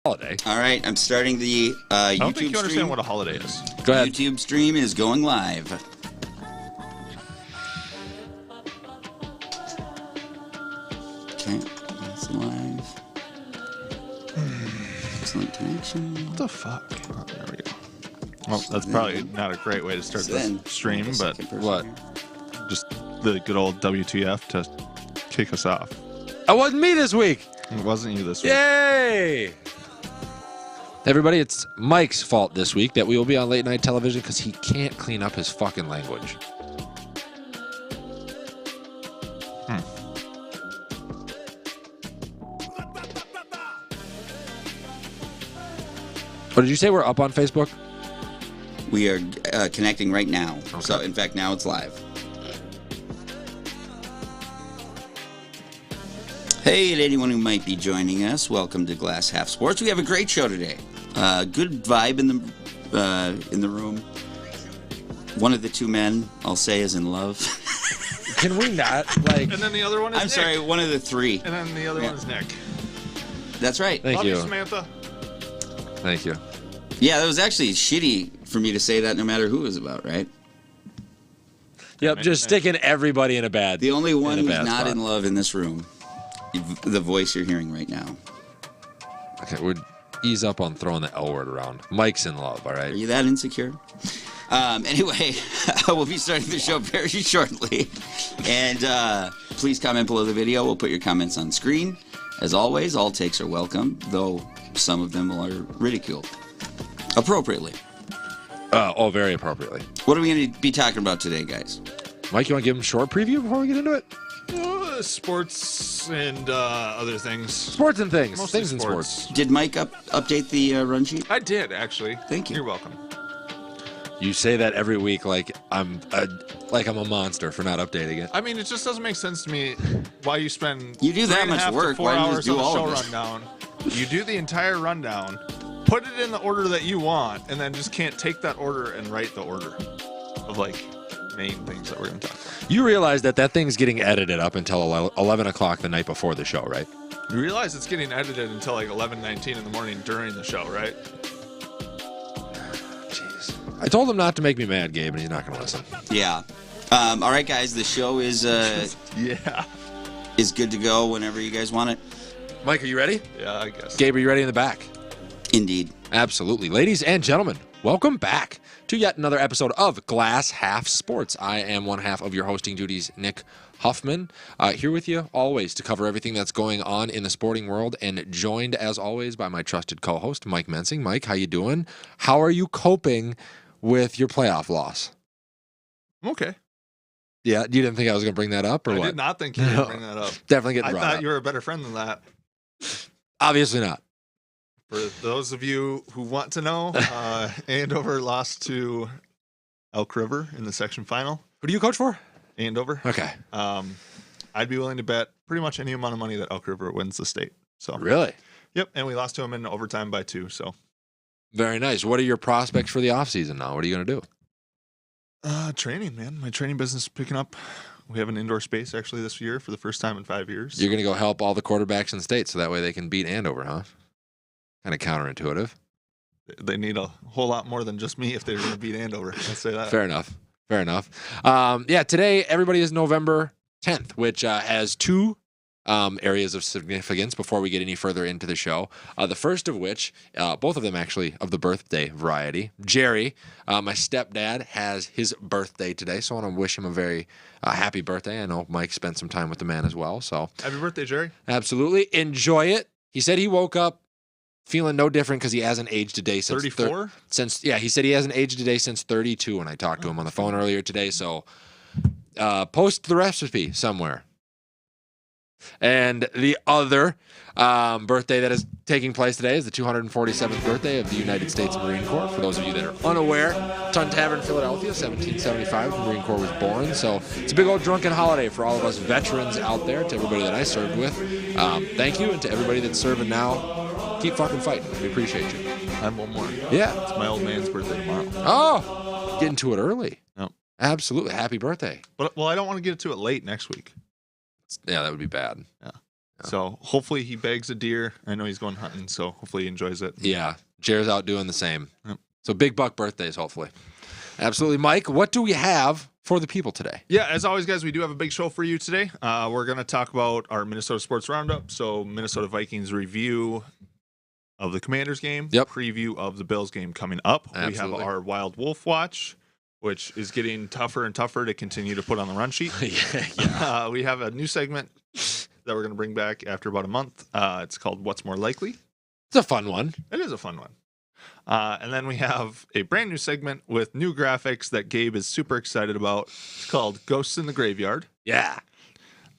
holiday. All right, I'm starting the YouTube I don't think you understand stream. what a holiday is. Go ahead. YouTube stream is going live. Okay, it's live. Excellent connection. What the fuck? Oh, there we go. Well, that's probably not a great way to start this stream, but What? just the good old WTF to kick us off. It wasn't me this week. It wasn't you this week. Yay! Everybody, it's Mike's fault this week that we will be on late night television because he can't clean up his fucking language. What did you say? We're up on Facebook? We are connecting right now. Okay. So, in fact, now it's live. Hey, to anyone who might be joining us, welcome to Glass Half Sports. We have a great show today. Good vibe in the room. One of the two men, I'll say, is in love. Can we not, like... And then the other one is I'm Nick. sorry, one of the three. And then the other one is Nick. That's right. Thank Love you. you, Samantha. Thank you. Yeah, that was actually shitty for me to say that no matter who it was about, right? Yep, just sticking everybody in a bad... The only one in a who's bad not spot. in love in this room, the voice you're hearing right now. Okay, we'd ease up on throwing the L word around. Mike's in love, all Are right? you that insecure? Anyway, we'll be starting the show very shortly. And please comment below the video. We'll put your comments on screen. As always, all takes are welcome, though some of them are ridiculed. Appropriately. Very appropriately. What are we going to be talking about today, guys? Mike, you want to give him a short preview before we get into it? Sports and other things. Sports and things. Mostly Things in sports. Did Mike update the run sheet? I did, actually. Thank you. You're welcome. You say that every week like I'm a monster for not updating it. I mean, it just doesn't make sense to me why you spend You do that 3.5 much to work, 4 why don't you hours just do on all the of show it? rundown. You do the entire rundown, put it in the order that you want, and then just can't take that order and write the order of like main things that we're going to talk about. You realize that thing's getting edited up until 11 o'clock the night before the show, right? You realize it's getting edited until like 11:19 in the morning during the show, right? Jeez. I told him not to make me mad, Gabe, and he's not going to listen. Yeah. All right, guys. The show is Yeah. good to go whenever you guys want it. Mike, are you ready? Yeah, I guess. Gabe, are you ready in the back? Indeed. Absolutely. Ladies and gentlemen, welcome back to yet another episode of Glass Half Sports. I am one half of your hosting duties, Nick Huffman, here with you always to cover everything that's going on in the sporting world, and joined as always by my trusted co-host, Mike Mensing. Mike, how you doing? How are you coping with your playoff loss? I'm okay. Yeah, you didn't think I was going to bring that up, or I what? did not think you were going to bring that up. Definitely getting I brought thought up. you were a better friend than that. Obviously not. For those of you who want to know, Andover lost to Elk River in the section final. Who do you coach for? Andover. Okay. I'd be willing to bet pretty much any amount of money that Elk River wins the state. So Really? Yep, and we lost to them in overtime by 2. So Very nice. What are your prospects for the offseason now? What are you going to do? training, man. My training business is picking up. We have an indoor space actually this year for the first time in 5 years. You're going to go help all the quarterbacks in the state so that way they can beat Andover, huh? Kind of counterintuitive. They need a whole lot more than just me if they're going to beat Andover. Let's say that. Fair enough. Fair enough. Yeah, today, everybody, is November 10th, which has two areas of significance before we get any further into the show. The first of which, both of them actually of the birthday variety. Jerry, my stepdad, has his birthday today, so I want to wish him a very happy birthday. I know Mike spent some time with the man as well, so Happy birthday, Jerry. absolutely enjoy it. He said he woke up feeling no different because he hasn't aged a day since 34? he said he hasn't aged a day since 32 when I talked to him on the phone earlier today. So post the recipe somewhere. And the other birthday that is taking place today is the 247th birthday of the United States Marine Corps. For those of you that are unaware, Tun Tavern, Philadelphia, 1775, the Marine Corps was born. So it's a big old drunken holiday for all of us veterans out there, to everybody that I served with. Thank you, and to everybody that's serving now, keep fucking fighting. We appreciate you. I have one more. Yeah. It's my old man's birthday tomorrow. Oh, getting to it early. Yep. Absolutely. Happy birthday. But, well, I don't want to get to it late next week. Yeah, that would be bad. Yeah. So hopefully he bags a deer. I know he's going hunting, so hopefully he enjoys it. Yeah, Jared's out doing the same. Yep. So big buck birthdays, hopefully. Absolutely. Mike, what do we have for the people today? Yeah, as always, guys, we do have a big show for you today. We're going to talk about our Minnesota Sports Roundup. So Minnesota Vikings review of the Commanders game, preview of the Bills game coming up. Absolutely. We have our Wild Wolf Watch, which is getting tougher and tougher to continue to put on the run sheet. Yeah. We have a new segment that we're going to bring back after about a month. It's called What's More Likely. It's a fun one. It is a fun one. And then we have a brand new segment with new graphics that Gabe is super excited about. It's called Ghosts in the Graveyard. Yeah.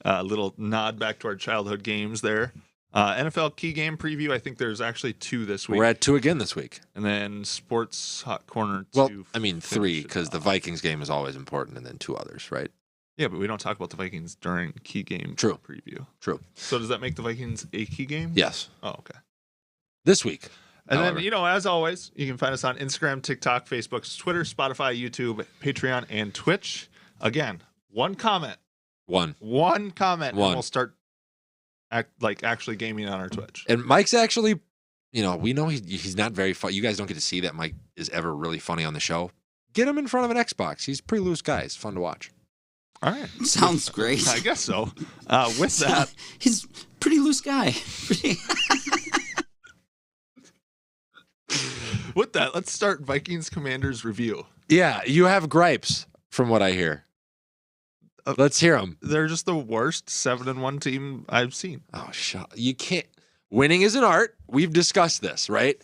A little nod back to our childhood games there. NFL key game preview. I think there's actually 2 this week. We're at 2 again this week. And then Sports Hot Corner 2. Well, I mean 3 because the Vikings game is always important, and then 2 others, right? Yeah, but we don't talk about the Vikings during key game preview. True. So does that make the Vikings a key game? Yes. Oh, okay. This week. And however. then, as always, you can find us on Instagram, TikTok, Facebook, Twitter, Spotify, YouTube, Patreon, and Twitch. Again, one comment. One comment. And we'll start actually gaming on our Twitch. And Mike's actually, we know he's not very fun. You guys don't get to see that Mike is ever really funny on the show. Get him in front of an Xbox. He's a pretty loose guy. It's fun to watch. All right. Sounds great. I guess so. With that. He's a pretty loose guy. With that, let's start Vikings Commanders review. Yeah, you have gripes from what I hear. Let's hear them. They're just the worst 7-1 team I've seen. Oh, you can't. Winning is an art. We've discussed this, right?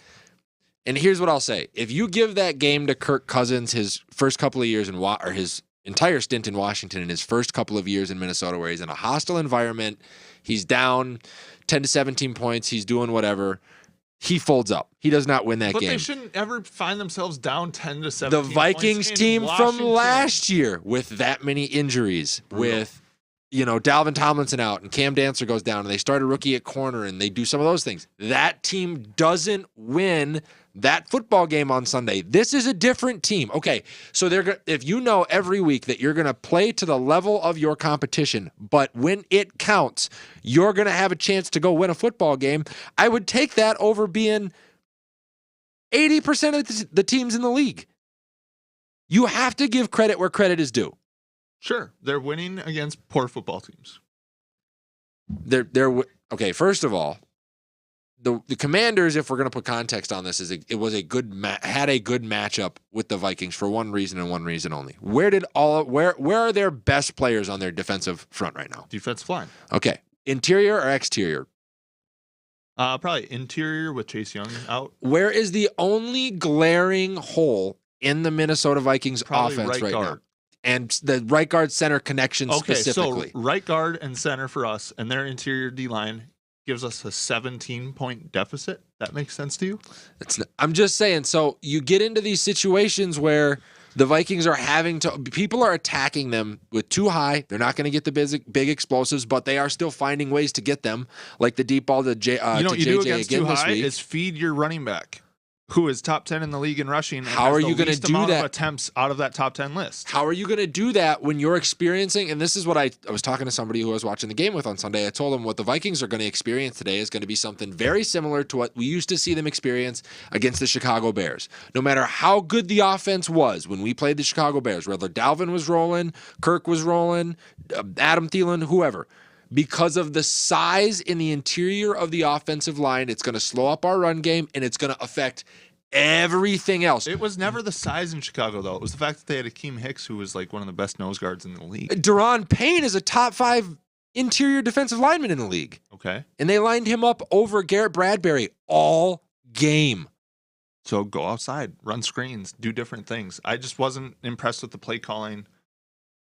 And here's what I'll say. If you give that game to Kirk Cousins his first couple of years or his entire stint in Washington and his first couple of years in Minnesota where he's in a hostile environment, he's down 10 to 17 points, he's doing whatever, he folds up. He does not win that game. But they shouldn't ever find themselves down 10 to 17 The Vikings points team from Washington. last year with that many injuries, with Dalvin Tomlinson out and Cam Dancer goes down and they start a rookie at corner and they do some of those things. That team doesn't win that football game on Sunday. This is a different team. Okay, so if you know every week that you're going to play to the level of your competition, but when it counts, you're going to have a chance to go win a football game, I would take that over being 80% of the teams in the league. You have to give credit where credit is due. Sure, they're winning against poor football teams. Okay, first of all, the Commanders, if we're going to put context on this, had a good matchup with the Vikings for one reason and one reason only. Where are their best players on their defensive front right now? Defensive line. Okay, interior or exterior? Probably interior with Chase Young out. Where is the only glaring hole in the Minnesota Vikings offense right now? And the right guard center connection specifically. So right guard and center for us, and their interior D-line gives us a 17-point deficit. That makes sense to you? I'm just saying, so you get into these situations where the Vikings are people are attacking them with too high. They're not going to get the big explosives, but they are still finding ways to get them, like the deep ball to JJ you do against again too this high week. Is feed your running back, who is top 10 in the league in rushing. And How are you going to do that? Of attempts out of that top 10 list. How are you going to do that when you're experiencing? And this is what I was talking to somebody who I was watching the game with on Sunday. I told them what the Vikings are going to experience today is going to be something very similar to what we used to see them experience against the Chicago Bears. No matter how good the offense was when we played the Chicago Bears, whether Dalvin was rolling, Kirk was rolling, Adam Thielen, whoever. Because of the size in the interior of the offensive line, it's going to slow up our run game, and it's going to affect everything else. It was never the size in Chicago, though. It was the fact that they had Akeem Hicks, who was like one of the best nose guards in the league. Daron Payne is a top 5 interior defensive lineman in the league. Okay. And they lined him up over Garrett Bradbury all game. So go outside, run screens, do different things. I just wasn't impressed with the play calling.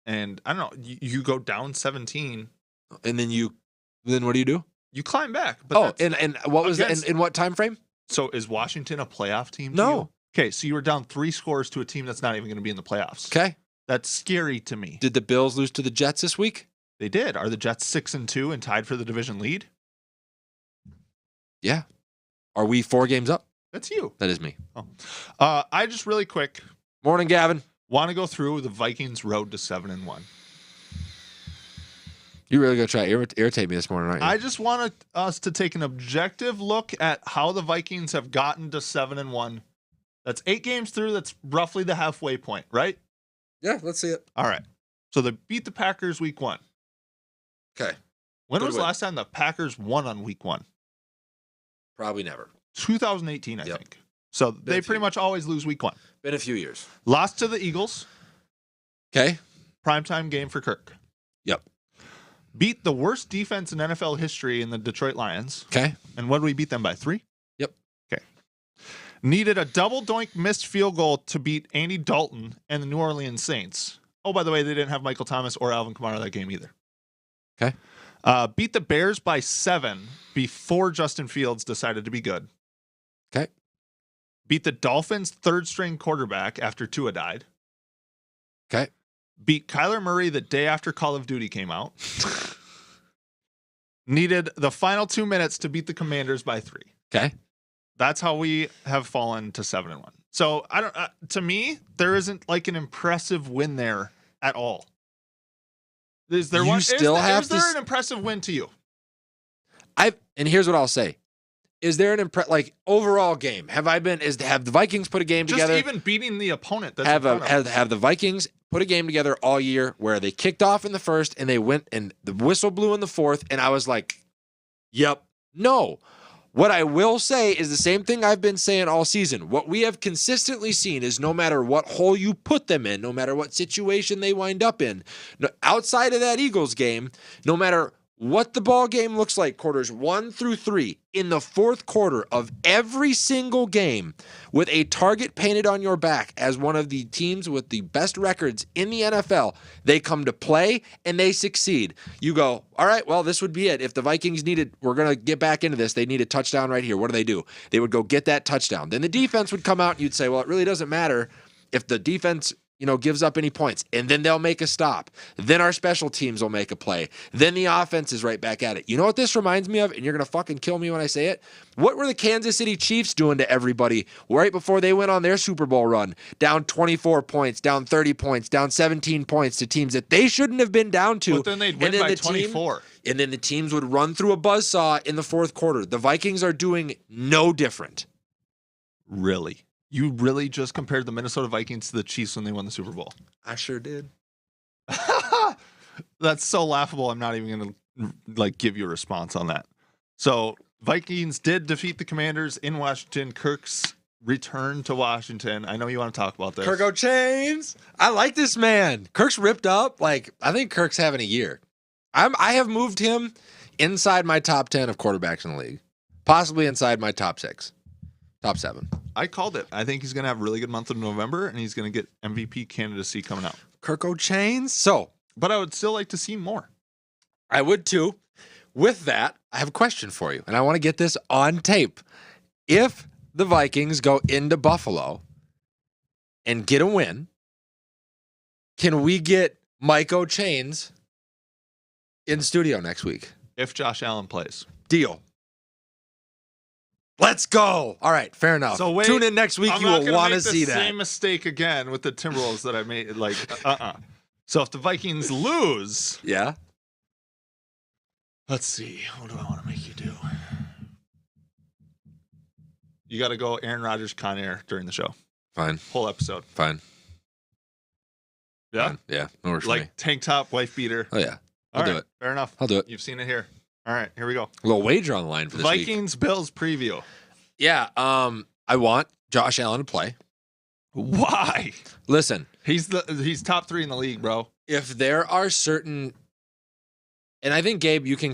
And I don't know, you go down 17. And then what do you do? You climb back. But and what was in what time frame? So is Washington a playoff team? To No. you? Okay, so you were down 3 scores to a team that's not even going to be in the playoffs. Okay. That's scary to me. Did the Bills lose to the Jets this week? They did. Are the Jets 6-2 and tied for the division lead? Yeah. Are we 4 games up? That's you. That is me. Oh. I just really quick Morning, Gavin. want to go through the Vikings road to 7-1. You really gonna try to irritate me this morning, aren't you? I just wanted us to take an objective look at how the Vikings have gotten to 7-1. That's 8 games through. That's roughly the halfway point, right? Yeah, let's see it. All right. So they beat the Packers week 1. Okay. When was the last time the Packers won on week 1? Probably never. 2018, I think. So they pretty much always lose week 1. Been a few years. Lost to the Eagles. Okay. Primetime game for Kirk. Yep. Beat the worst defense in NFL history in the Detroit Lions. Okay. And what did we beat them by? 3? Yep. Okay. Needed a double doink missed field goal to beat Andy Dalton and the New Orleans Saints. Oh, by the way, they didn't have Michael Thomas or Alvin Kamara that game either. Okay. Beat the Bears by 7 before Justin Fields decided to be good. Okay. Beat the Dolphins' third-string quarterback after Tua died. Okay. Beat Kyler Murray the day after Call of Duty came out. Needed the final 2 minutes to beat the Commanders by 3. Okay. That's how we have fallen to 7-1. So I don't. To me, there isn't like an impressive win there at all. Is there one? Is there an impressive win to you? And here's what I'll say. Is there an overall game? Have the Vikings put a game together? Just even beating the opponent. That's have the Vikings put a game together all year where they kicked off in the first and they went and the whistle blew in the fourth and I was like, yep, no. What I will say is the same thing I've been saying all season. What we have consistently seen is no matter what hole you put them in, no matter what situation they wind up in, outside of that Eagles game, no matter what the ball game looks like, quarters 1 through 3, in the fourth quarter of every single game, with a target painted on your back as one of the teams with the best records in the NFL, they come to play and they succeed. You go, all right, well, this would be it. If the Vikings we're going to get back into this, they need a touchdown right here. What do? They would go get that touchdown. Then the defense would come out and you'd say, well, it really doesn't matter if the defense gives up any points, and then they'll make a stop. Then our special teams will make a play. Then the offense is right back at it. You know what this reminds me of? And you're going to fucking kill me when I say it. What were the Kansas City Chiefs doing to everybody right before they went on their Super Bowl run? Down 24 points, down 30 points, down 17 points to teams that they shouldn't have been down to. But then they'd win by 24. And then the teams would run through a buzzsaw in the fourth quarter. The Vikings are doing no different. Really? You really just compared the Minnesota Vikings to the Chiefs when they won the Super Bowl? I sure did. That's so laughable. I'm not even going to give you a response on that. So Vikings did defeat the Commanders in Washington. Kirk's return to Washington. I know you want to talk about this. Kirko Chains. I like this man. Kirk's ripped up. I think Kirk's having a year. I have moved him inside my top 10 of quarterbacks in the league. Possibly inside my top 6. Top 7. I called it. I think he's going to have a really good month of November, and he's going to get MVP candidacy coming out. Kirko Chains. But I would still like to see more. I would too. With that, I have a question for you, and I want to get this on tape. If the Vikings go into Buffalo and get a win, can we get Kirko Chains in studio next week? If Josh Allen plays. Deal. Let's go. All right, fair enough. So tune in next week. You will want to see that. Same mistake again with the Timberwolves that I made. So if the Vikings lose, yeah. Let's see. What do I want to make you do? You got to go Aaron Rodgers, Con Air during the show. Fine. Whole episode. Fine. Yeah. Fine. Yeah. No worries for me. Tank top, wife beater. Oh yeah. I'll do it. Fair enough. I'll do it. You've seen it here. All right, here we go. A little wager on the line for this Vikings week. Bills preview. Yeah, I want Josh Allen to play. Why? Listen, he's top 3 in the league, bro. If there are certain, and I think Gabe, you can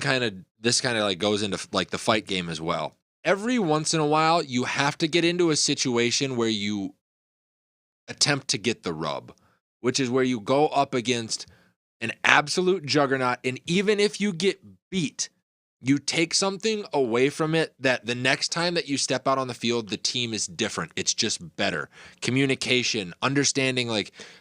this goes into the fight game as well. Every once in a while, you have to get into a situation where you attempt to get the rub, which is where you go up against an absolute juggernaut, and even if you get beat, you take something away from it that the next time that you step out on the field, the team is different. It's just better. Communication, understanding,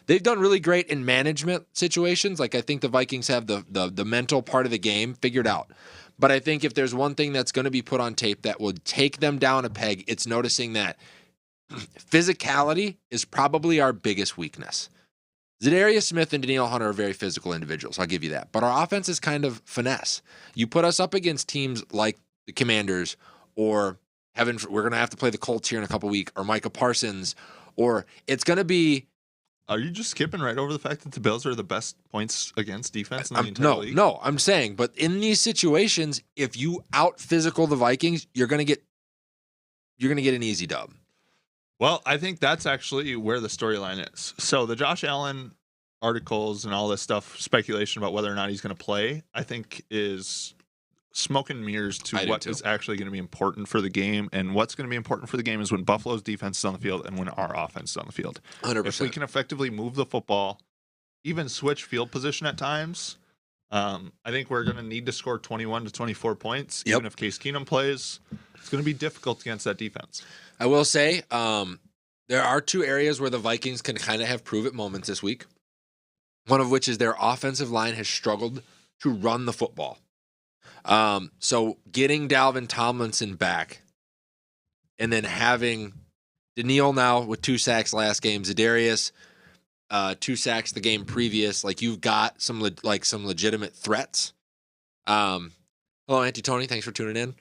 they've done really great in management situations. I think the Vikings have the mental part of the game figured out. But I think if there's one thing that's going to be put on tape that will take them down a peg, it's noticing that physicality is probably our biggest weakness. Zadarius Smith and Danielle Hunter are very physical individuals. I'll give you that. But our offense is kind of finesse. You put us up against teams like the Commanders, or we're going to have to play the Colts here in a couple weeks, or Micah Parsons, or it's going to be. Are you just skipping right over the fact that the Bills are the best points against defense in the entire league? No, I'm saying, but in these situations, if you out physical the Vikings, you're going to get an easy dub. Well, I think that's actually where the storyline is. So the Josh Allen articles and all this stuff, speculation about whether or not he's going to play, I think is smoke and mirrors to what is actually going to be important for the game. And what's going to be important for the game is when Buffalo's defense is on the field and when our offense is on the field. 100%. If we can effectively move the football, even switch field position at times, I think we're going to need to score 21 to 24 points. Even if Case Keenum plays, it's going to be difficult against that defense. I will say there are two areas where the Vikings can kind of have prove-it moments this week. One of which is their offensive line has struggled to run the football. So getting Dalvin Tomlinson back and then having Danielle now with 2 sacks last game, Zadarius 2 sacks the game previous. Like, you've got some legitimate threats. Hello, Auntie Tony. Thanks for tuning in.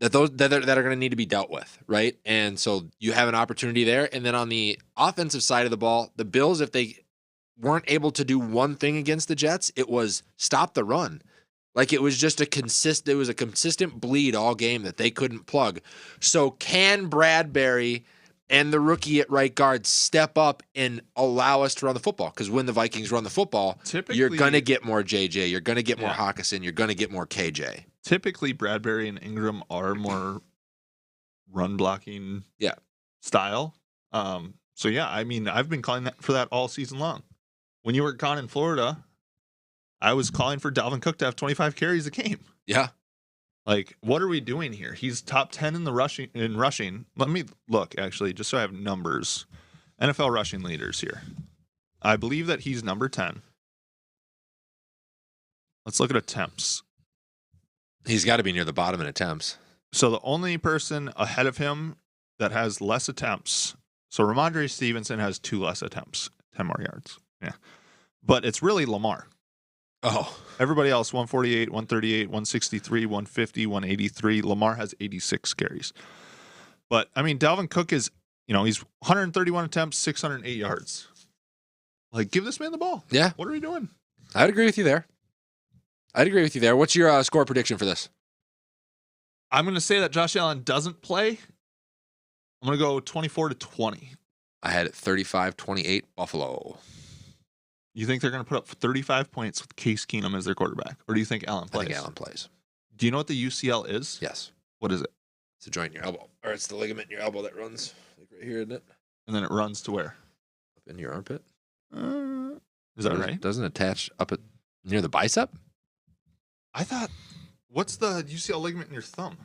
That are going to need to be dealt with, right? And so you have an opportunity there. And then on the offensive side of the ball, the Bills, if they weren't able to do one thing against the Jets, it was stop the run. Like, it was just a consistent bleed all game that they couldn't plug. So can Bradbury and the rookie at right guard step up and allow us to run the football? Because when the Vikings run the football, you're going to get more JJ. You're going to get more Hawkinson. You're going to get more KJ. Typically, Bradbury and Ingram are more run blocking style. So, yeah, I mean, I've been calling for that all season long. When you were gone in Florida, I was calling for Dalvin Cook to have 25 carries a game. Yeah. Like, what are we doing here? He's top 10 in the rushing. Let me look, actually, just so I have numbers. NFL rushing leaders here. I believe that he's number 10. Let's look at attempts. He's got to be near the bottom in attempts. So the only person ahead of him that has less attempts, so Ramondre Stevenson has 2 less attempts, 10 more yards. Yeah. But it's really Lamar. Oh. Everybody else, 148, 138, 163, 150, 183. Lamar has 86 carries. But, I mean, Dalvin Cook is, he's 131 attempts, 608 yards. Like, give this man the ball. Yeah. What are we doing? I'd agree with you there. What's your score prediction for this? I'm going to say that Josh Allen doesn't play. I'm going to go 24-20. I had it 35-28 Buffalo. You think they're going to put up 35 points with Case Keenum as their quarterback? Or do you think Allen plays? I think Allen plays. Do you know what the UCL is? Yes. What is it? It's a joint in your elbow. Or it's the ligament in your elbow that runs like right here, isn't it? And then it runs to where? Up in your armpit. Is that right? Doesn't attach up near the bicep? I thought, what's the UCL ligament in your thumb?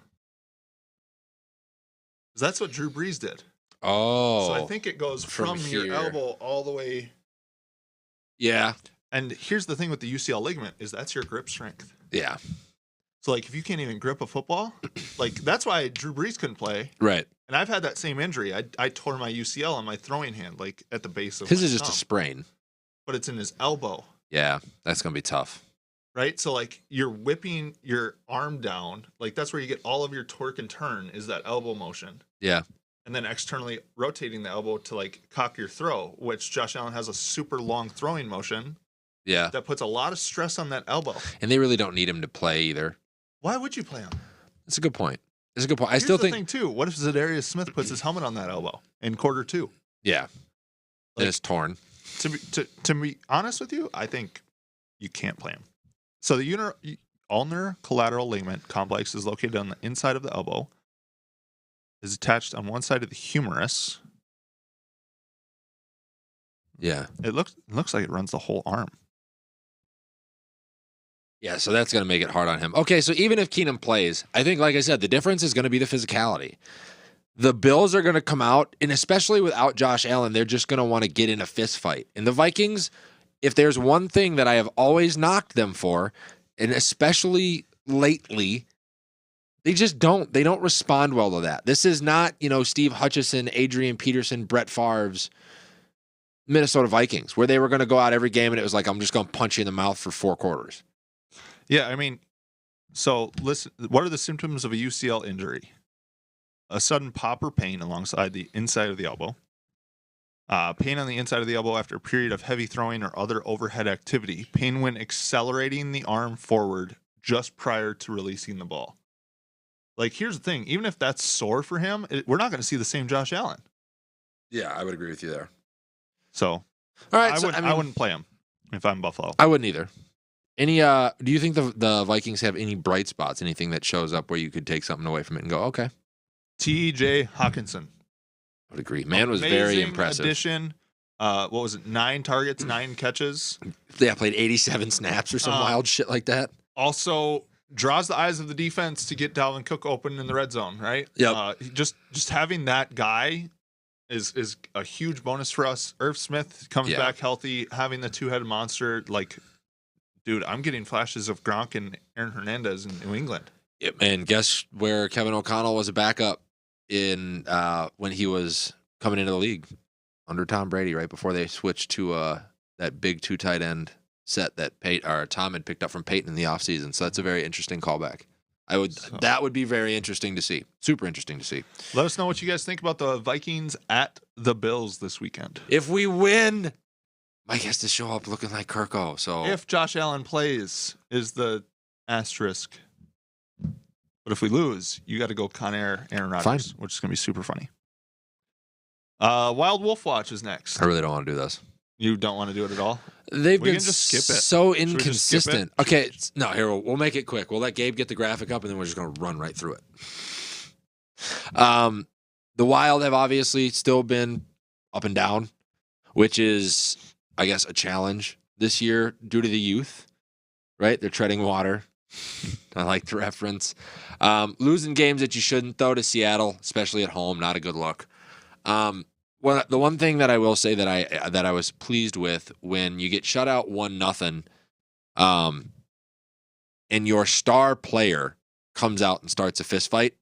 Because that's what Drew Brees did. Oh. So I think it goes from your elbow all the way. Yeah. And here's the thing with the UCL ligament is that's your grip strength. Yeah. So, like, if you can't even grip a football, like, that's why Drew Brees couldn't play. Right. And I've had that same injury. I tore my UCL on my throwing hand, like, at the base of his my is just thumb. A sprain. But it's in his elbow. Yeah, that's going to be tough. Right? So, like, you're whipping your arm down. Like, that's where you get all of your torque and turn is that elbow motion. Yeah. And then externally rotating the elbow to, like, cock your throw, which Josh Allen has a super long throwing motion. Yeah. That puts a lot of stress on that elbow. And they really don't need him to play either. Why would you play him? That's a good point. I Here's still the think. Thing too. What if Zadarius Smith puts his helmet on that elbow in quarter 2? Yeah. And it's torn. To be honest with you, I think you can't play him. So the ulnar collateral ligament complex is located on the inside of the elbow. Is attached on one side of the humerus. Yeah. It looks like it runs the whole arm. Yeah, so that's going to make it hard on him. Okay, so even if Keenum plays, I think, like I said, the difference is going to be the physicality. The Bills are going to come out, and especially without Josh Allen, they're just going to want to get in a fist fight. And the Vikings, if there's one thing that I have always knocked them for, and especially lately, they just don't. They don't respond well to that. This is not, Steve Hutchison, Adrian Peterson, Brett Favre's. Minnesota Vikings, where they were going to go out every game and it was like, I'm just going to punch you in the mouth for 4 quarters. Yeah, I mean, so listen, what are the symptoms of a UCL injury? A sudden pop or pain alongside the inside of the elbow. Pain on the inside of the elbow after a period of heavy throwing or other overhead activity. Pain when accelerating the arm forward just prior to releasing the ball. Like, here's the thing. Even if that's sore for him, we're not going to see the same Josh Allen. Yeah, I would agree with you there. So, all right, I wouldn't play him if I'm Buffalo. I wouldn't either. Do you think the Vikings have any bright spots, anything that shows up where you could take something away from it and go, okay? T.J. Hawkinson. I would agree. Man was very impressive. Addition. What was it? 9 targets, 9 catches. Yeah, played 87 snaps or some wild shit like that. Also draws the eyes of the defense to get Dalvin Cook open in the red zone, right? Yep. Just having that guy is a huge bonus for us. Irv Smith comes back healthy, having the 2-headed monster. Like, dude, I'm getting flashes of Gronk and Aaron Hernandez in New England. Yep. And guess where Kevin O'Connell was a backup in when he was coming into the league under Tom Brady, right before they switched to that big 2 tight end set that Tom had picked up from Peyton in the offseason. So that's a very interesting callback. That would be very interesting to see. Super interesting to see. Let us know what you guys think about the Vikings at the Bills this weekend. If we win, Mike has to show up looking like Kirko. So if Josh Allen plays, is the asterisk. But if we lose, you got to go Aaron Rodgers, which is going to be super funny. Wild Wolf Watch is next. I really don't want to do this. You don't want to do it at all? They've been just skip it. So inconsistent. Okay, no, here, we'll make it quick. We'll let Gabe get the graphic up, and then we're just going to run right through it. The Wild have obviously still been up and down, which is, I guess, a challenge this year due to the youth, right? They're treading water. I like the reference. Losing games that you shouldn't, though, to Seattle, especially at home, not a good look. Well, the one thing that I will say that I was pleased with when you get shut out 1-0, and your star player comes out and starts a fist fight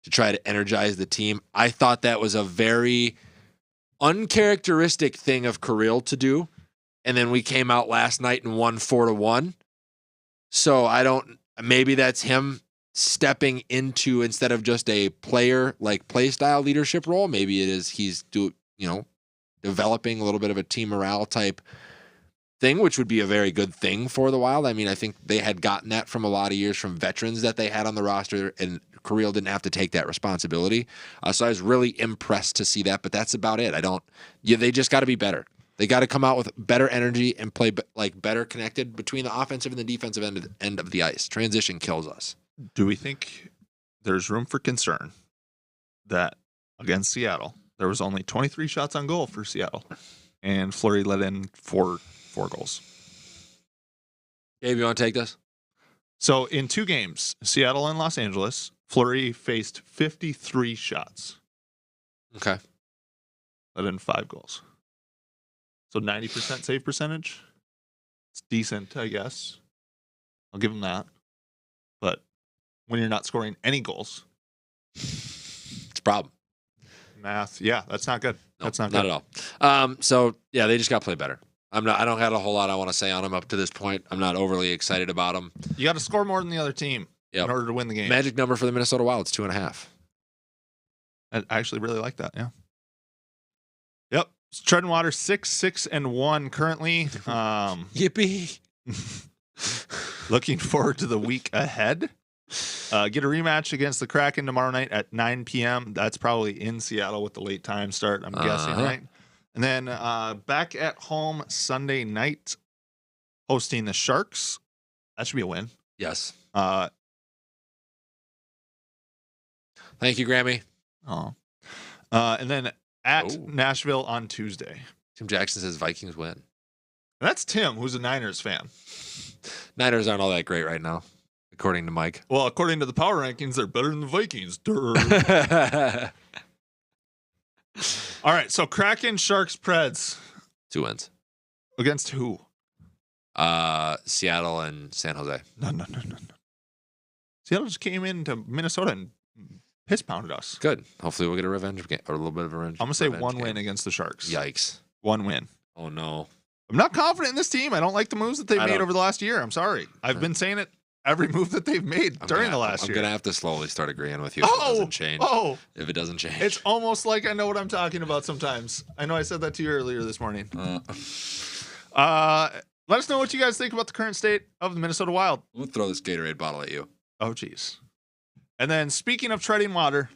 to try to energize the team, I thought that was a very uncharacteristic thing of Kirill to do. And then we came out last night and won 4-1. So maybe that's him stepping into, instead of just a player like play style leadership role, maybe it is he's developing a little bit of a team morale type thing, which would be a very good thing for the Wild. I mean, I think they had gotten that from a lot of years from veterans that they had on the roster, and Kirill didn't have to take that responsibility. So I was really impressed to see that, but that's about it. They just got to be better. They got to come out with better energy and play like better connected between the offensive and the defensive end of the ice. Transition kills us. Do we think there's room for concern that against Seattle, there was only 23 shots on goal for Seattle, and Fleury let in four goals? Gabe, you want to take this? So in 2 games, Seattle and Los Angeles, Fleury faced 53 shots. Okay. Let in 5 goals. So 90% save percentage. It's decent, I guess. I'll give him that. But when you're not scoring any goals, it's a problem. Math, yeah, that's not good. No, that's not good. Not at all. So yeah, they just got to play better. I don't have a whole lot I want to say on them up to this point. I'm not overly excited about them. You got to score more than the other team in order to win the game. Magic number for the Minnesota Wild is 2.5. I actually really like that. Yeah. Yep. Treading water 6-6-1 currently. Yippee. Looking forward to the week ahead. Get a rematch against the Kraken tomorrow night at 9 p.m. That's probably in Seattle with the late time start, I'm guessing, right? And then back at home Sunday night, hosting the Sharks. That should be a win. Yes. Thank you, Grammy. And then at Nashville on Tuesday. Tim Jackson says Vikings win. That's Tim, who's a Niners fan. Niners aren't all that great right now, according to Mike. Well, according to the power rankings, they're better than the Vikings. All right, so Kraken, Sharks, Preds. 2 wins. Against who? Seattle and San Jose. No. Seattle just came into Minnesota and piss pounded us. Good. Hopefully we'll get a revenge game, or a little bit of a revenge. I'm going to say 1 win against the Sharks. Yikes. 1 win. Oh, no. I'm not confident in this team. I don't like the moves that they've made over the last year. I'm sorry. I've been saying it every move that they've made during the last year. I'm going to have to slowly start agreeing with you if it doesn't change. If it doesn't change. It's almost like I know what I'm talking about sometimes. I know I said that to you earlier this morning. Let us know what you guys think about the current state of the Minnesota Wild. We'll throw this Gatorade bottle at you. Oh, geez. And then speaking of treading water,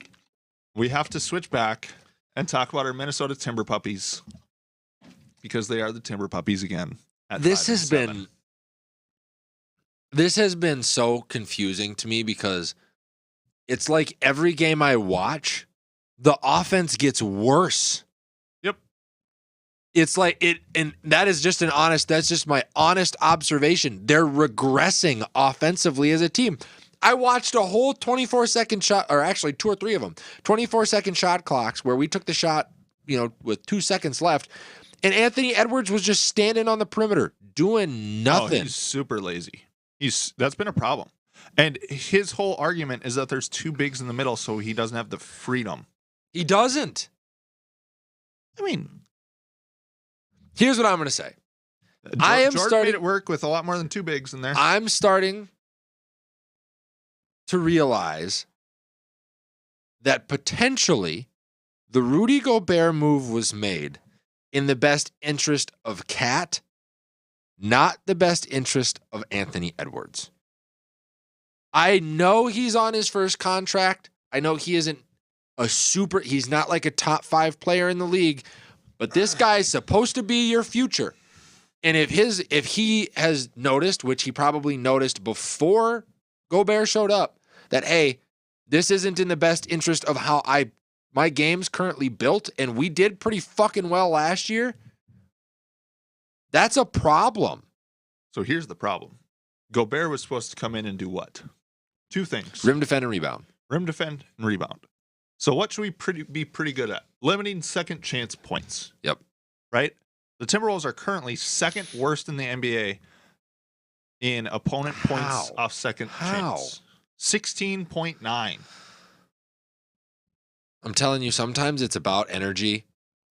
we have to switch back and talk about our Minnesota Timber Puppies because they are the Timber Puppies again. This has been so confusing to me because it's like every game I watch, the offense gets worse. Yep. It's like it, and that's just my honest observation. They're regressing offensively as a team. I watched a whole 24-second shot, or actually 2 or 3 of them, 24-second shot clocks where we took the shot, with 2 seconds left, and Anthony Edwards was just standing on the perimeter doing nothing. Oh, he's super lazy. That's been a problem. And his whole argument is that there's 2 bigs in the middle, so he doesn't have the freedom. He doesn't. I mean, here's what I'm going to say. Jordan made it work with a lot more than 2 bigs in there. I'm starting to realize that potentially the Rudy Gobert move was made in the best interest of Cat, not the best interest of Anthony Edwards. I know he's on his first contract. I know he isn't he's not like a top 5 player in the league, but this guy's supposed to be your future. And if he has noticed, which he probably noticed before Gobert showed up, that, hey, this isn't in the best interest of how my game's currently built, and we did pretty fucking well last year, that's a problem. So here's the problem. Gobert was supposed to come in and do what? 2 things. Rim defend and rebound. Rim defend and rebound. So what should we be pretty good at? Limiting second chance points. Yep. Right? The Timberwolves are currently 2nd worst in the NBA in opponent points off second chance. 16.9. I'm telling you, sometimes it's about energy.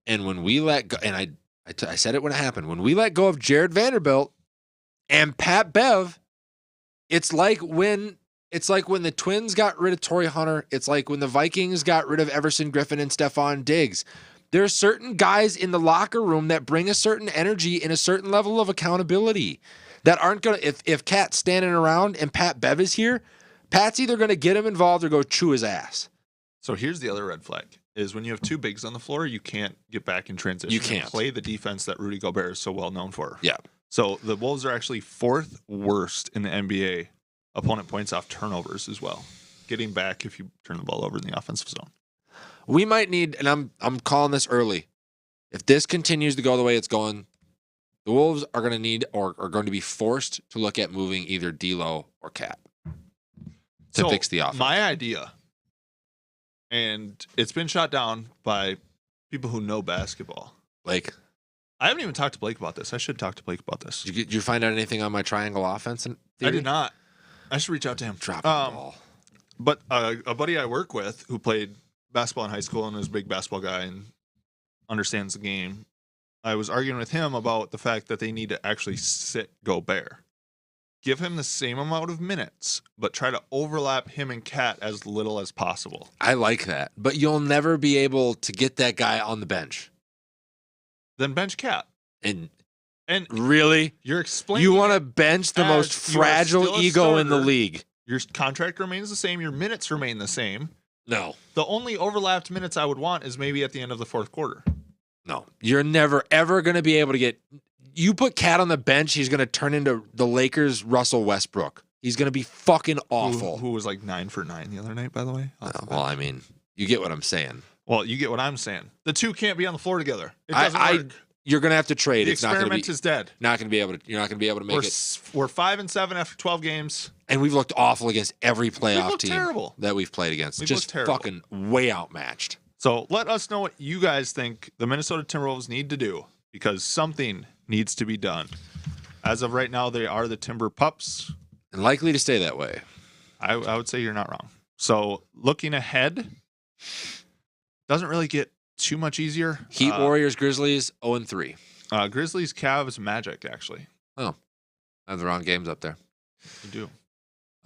And when we let go, and I said it when it happened, when we let go of Jared Vanderbilt and Pat Bev, it's like when the Twins got rid of Torrey Hunter. It's like when the Vikings got rid of Everson Griffin and Stephon Diggs. There are certain guys in the locker room that bring a certain energy and a certain level of accountability that aren't going to, if Cat's standing around and Pat Bev is here, Pat's either going to get him involved or go chew his ass. So here's the other red flag, is when you have 2 bigs on the floor, you can't get back in transition. You can't. And play the defense that Rudy Gobert is so well known for. Yeah. So the Wolves are actually 4th worst in the NBA opponent points off turnovers as well. Getting back if you turn the ball over in the offensive zone. We might need, and I'm calling this early, if this continues to go the way it's going, the Wolves are going to need or are going to be forced to look at moving either D'Lo or Cat to fix the offense. My idea, and it's been shot down by people who know basketball. Blake? I haven't even talked to Blake about this. I should talk to Blake about this. Did you find out anything on my triangle offense theory? I did not. I should reach out to him. Drop the ball. But a buddy I work with who played basketball in high school and is a big basketball guy and understands the game, I was arguing with him about the fact that they need to actually sit Gobert. Give him the same amount of minutes, but try to overlap him and Cat as little as possible. I like that, but you'll never be able to get that guy on the bench. Then bench Cat. And really? You're explaining. You want to bench the most fragile ego in the league. Your contract remains the same. Your minutes remain the same. No. The only overlapped minutes I would want is maybe at the end of the 4th quarter. No. You're never, ever going to be able to get... You put Cat on the bench, he's going to turn into the Lakers' Russell Westbrook. He's going to be fucking awful. Who was like 9 for 9 the other night, by the way? Well, I mean, you get what I'm saying. Well, you get what I'm saying. The 2 can't be on the floor together. It doesn't work. You're going to have to trade. The experiment is dead. You're not going to be able to make it. We're 5-7 after 12 games. And we've looked awful against every playoff team terrible. that we've played against. Just fucking way outmatched. So let us know what you guys think the Minnesota Timberwolves need to do, because something needs to be done. As of right now, they are the Timber Pups. And likely to stay that way. I would say you're not wrong. So looking ahead, doesn't really get too much easier. Heat, Warriors, Grizzlies, 0-3. Grizzlies, Cavs, Magic, actually. Oh, I have the wrong games up there. You do.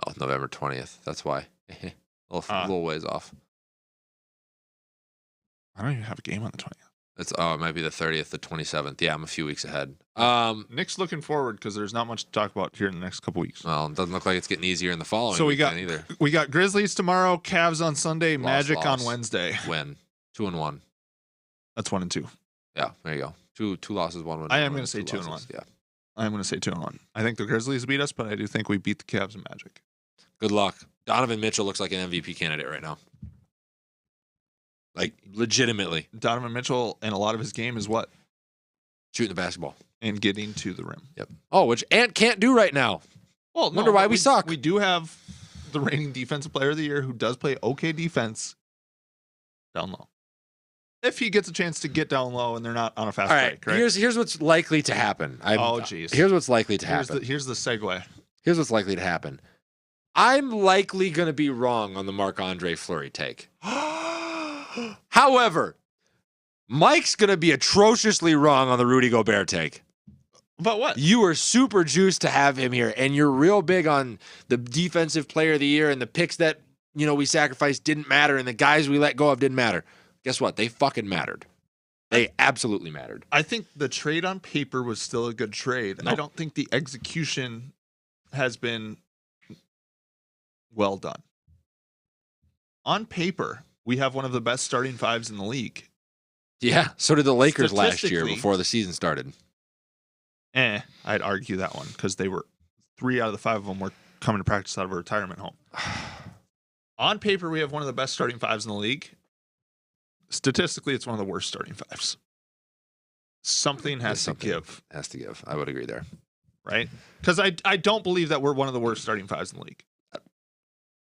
Oh, November 20th. That's why. a little ways off. I don't even have a game on the 20th. It might be the 30th, the 27th. Yeah, I'm a few weeks ahead. Nick's looking forward because there's not much to talk about here in the next couple weeks. Well, it doesn't look like it's getting easier in the following. So we either. got Grizzlies tomorrow, Cavs on Sunday, Magic on Wednesday. Win 2-1. That's 1-2. Yeah, there you go. Two losses, 1 win. I am going to say 2-1. Yeah, I am going to say 2-1. I think the Grizzlies beat us, but I do think we beat the Cavs and Magic. Good luck. Donovan Mitchell looks like an MVP candidate right now. Like, legitimately. Donovan Mitchell, and a lot of his game is what? Shooting the basketball. And getting to the rim. Yep. Oh, which Ant can't do right now. Well, wonder why we suck. We do have the reigning defensive player of the year who does play okay defense down low. If he gets a chance to get down low and they're not on a fast break, right? Here's what's likely to happen. Jeez. Here's what's likely to happen. Here's the segue. Here's what's likely to happen. I'm likely going to be wrong on the Marc-Andre Fleury take. However, Mike's going to be atrociously wrong on the Rudy Gobert take. About what? You were super juiced to have him here, and you're real big on the defensive player of the year and the picks that, we sacrificed didn't matter and the guys we let go of didn't matter. Guess what? They fucking mattered. They absolutely mattered. I think the trade on paper was still a good trade. Nope. I don't think the execution has been well done. On paper, we have one of the best starting fives in the league. Yeah, so did the Lakers last year before the season started. I'd argue that one because 3 out of the 5 of them were coming to practice out of a retirement home. On paper, we have one of the best starting fives in the league. Statistically, it's one of the worst starting fives. Something has to give. Has to give. I would agree there. Right? Because I don't believe that we're one of the worst starting fives in the league.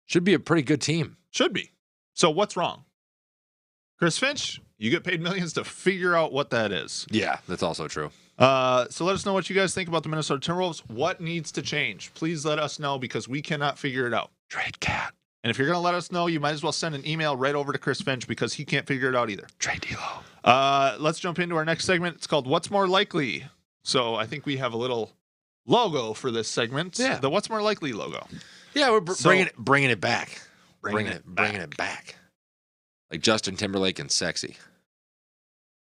Should be a pretty good team. Should be. So what's wrong? Chris Finch, you get paid millions to figure out what that is. Yeah, that's also true. So let us know what you guys think about the Minnesota Timberwolves. What needs to change? Please let us know because we cannot figure it out. Trade Cat. And if you're going to let us know, you might as well send an email right over to Chris Finch because he can't figure it out either. Trade D'Lo. Let's jump into our next segment. It's called What's More Likely. So I think we have a little logo for this segment. Yeah. The What's More Likely logo. Yeah, we're bringing it back. Bringing it back. Like Justin Timberlake and Sexy.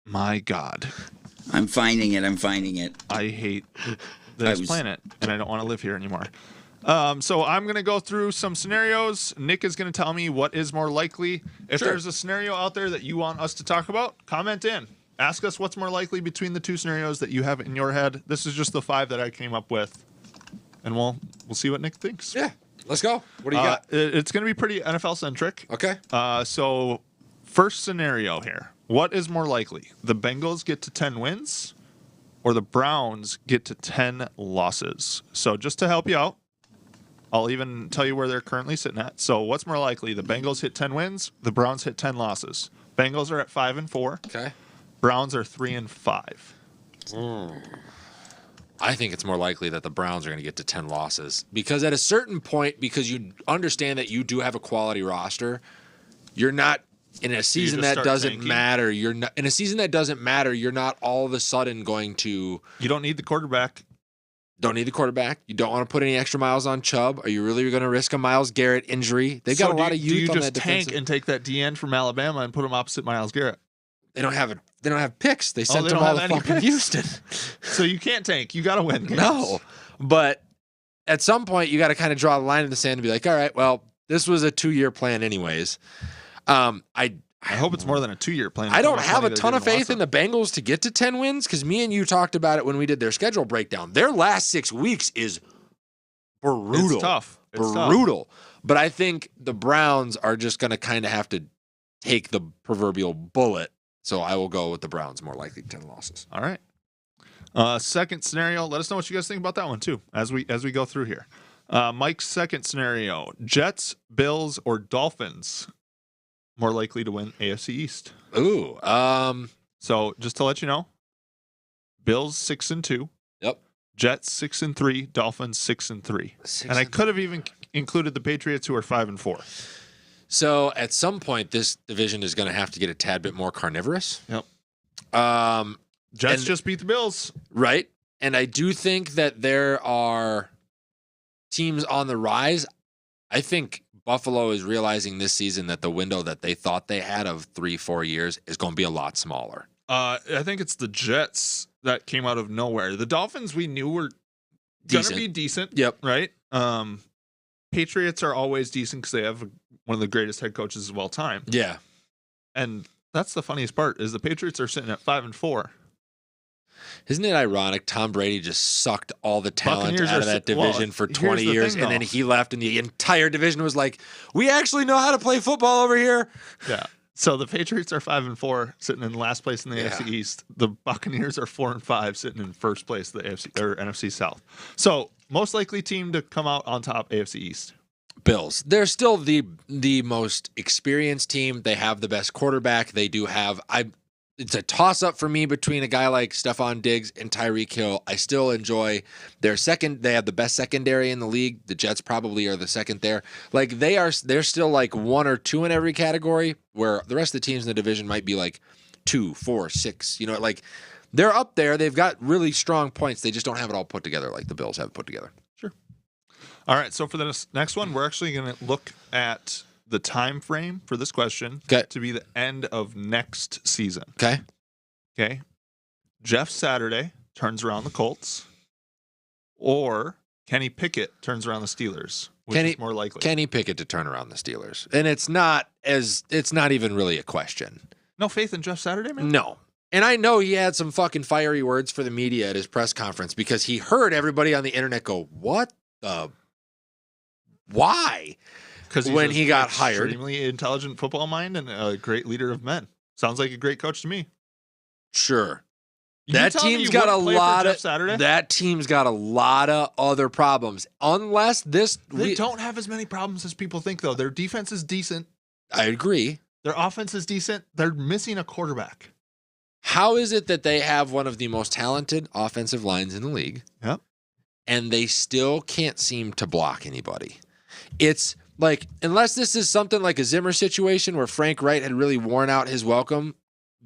My God. I'm finding it. I hate this planet, and I don't want to live here anymore. So I'm going to go through some scenarios. Nick is going to tell me what is more likely. If there's a scenario out there that you want us to talk about, comment in. Ask us what's more likely between the 2 scenarios that you have in your head. This is just the 5 that I came up with, and we'll see what Nick thinks. Yeah, let's go. What do you got? It's going to be pretty NFL-centric. Okay. So first scenario here. What is more likely? The Bengals get to 10 wins or the Browns get to 10 losses? So just to help you out, I'll even tell you where they're currently sitting at. So what's more likely? The Bengals hit 10 wins, the Browns hit 10 losses. Bengals are at 5-4. Okay. Browns are 3-5. I think it's more likely that the Browns are going to get to 10 losses because at a certain point, because you understand that you do have a quality roster, you're not in a season that doesn't matter. You're not in a season that doesn't matter. You're not all of a sudden going to. You don't need the quarterback. Don't need the quarterback. You don't want to put any extra miles on Chubb. Are you really going to risk a Myles Garrett injury? They've got a lot of youth on that defensive. Do you just tank and take that DN from Alabama and put him opposite Myles Garrett? They don't have picks. They sent them all to fucking Houston. So you can't tank. You got to win games. No, but at some point you got to kind of draw a line in the sand and be like, all right, well, this was a 2-year plan anyways. I hope it's more than a 2-year plan. I don't have a ton of faith in the Bengals to get to 10 wins because me and you talked about it when we did their schedule breakdown. Their last 6 weeks is brutal. It's tough. Brutal. But I think the Browns are just going to kind of have to take the proverbial bullet. So I will go with the Browns more likely 10 losses. All right. Second scenario. Let us know what you guys think about that one too as we go through here. Mike's second scenario: Jets, Bills, or Dolphins more likely to win AFC East. Ooh. So just to let you know, Bills 6-2. Yep. Jets 6-3. Dolphins 6-3. And I could have even included the Patriots who are 5-4. So at some point, this division is going to have to get a tad bit more carnivorous. Yep. Jets just beat the Bills. Right. And I do think that there are teams on the rise. I think Buffalo is realizing this season that the window that they thought they had of 3-4 years is going to be a lot smaller. I think it's the Jets that came out of nowhere. The Dolphins we knew were going to be decent. Yep. Right. Patriots are always decent because they have one of the greatest head coaches of all time. Yeah. And that's the funniest part is the Patriots are sitting at 5-4. Isn't it ironic? Tom Brady just sucked all the talent out of that division for 20 years, and then he left, and the entire division was like, we actually know how to play football over here. Yeah. So the Patriots are 5-4, sitting in last place in the AFC East. The Buccaneers are 4-5, sitting in first place in the AFC or NFC South. So most likely team to come out on top, AFC East. Bills. They're still the most experienced team. They have the best quarterback. They do have it's a toss-up for me between a guy like Stephon Diggs and Tyreek Hill. I still enjoy their second. They have the best secondary in the league. The Jets probably are the second there. Like they're still like 1 or 2 in every category, where the rest of the teams in the division might be like 2, 4, 6. You know, like they're up there. They've got really strong points. They just don't have it all put together like the Bills have it put together. Sure. All right. So for the next one, we're actually going to look at the time frame for this question to be the end of next season. Okay. Jeff Saturday turns around the Colts, or Kenny Pickett turns around the Steelers. Which is more likely? Kenny Pickett to turn around the Steelers, and it's not even really a question. No faith in Jeff Saturday, man. No. And I know he had some fucking fiery words for the media at his press conference because he heard everybody on the internet go, "What the? Why?" Because when he got hired, extremely intelligent football mind and a great leader of men. Sounds like a great coach to me. Sure. That team's got a lot of other problems. Unless they don't have as many problems as people think, though. Their defense is decent. I agree. Their offense is decent. They're missing a quarterback. How is it that they have one of the most talented offensive lines in the league? Yep. And they still can't seem to block anybody? It's like, unless this is something like a Zimmer situation where Frank Wright had really worn out his welcome,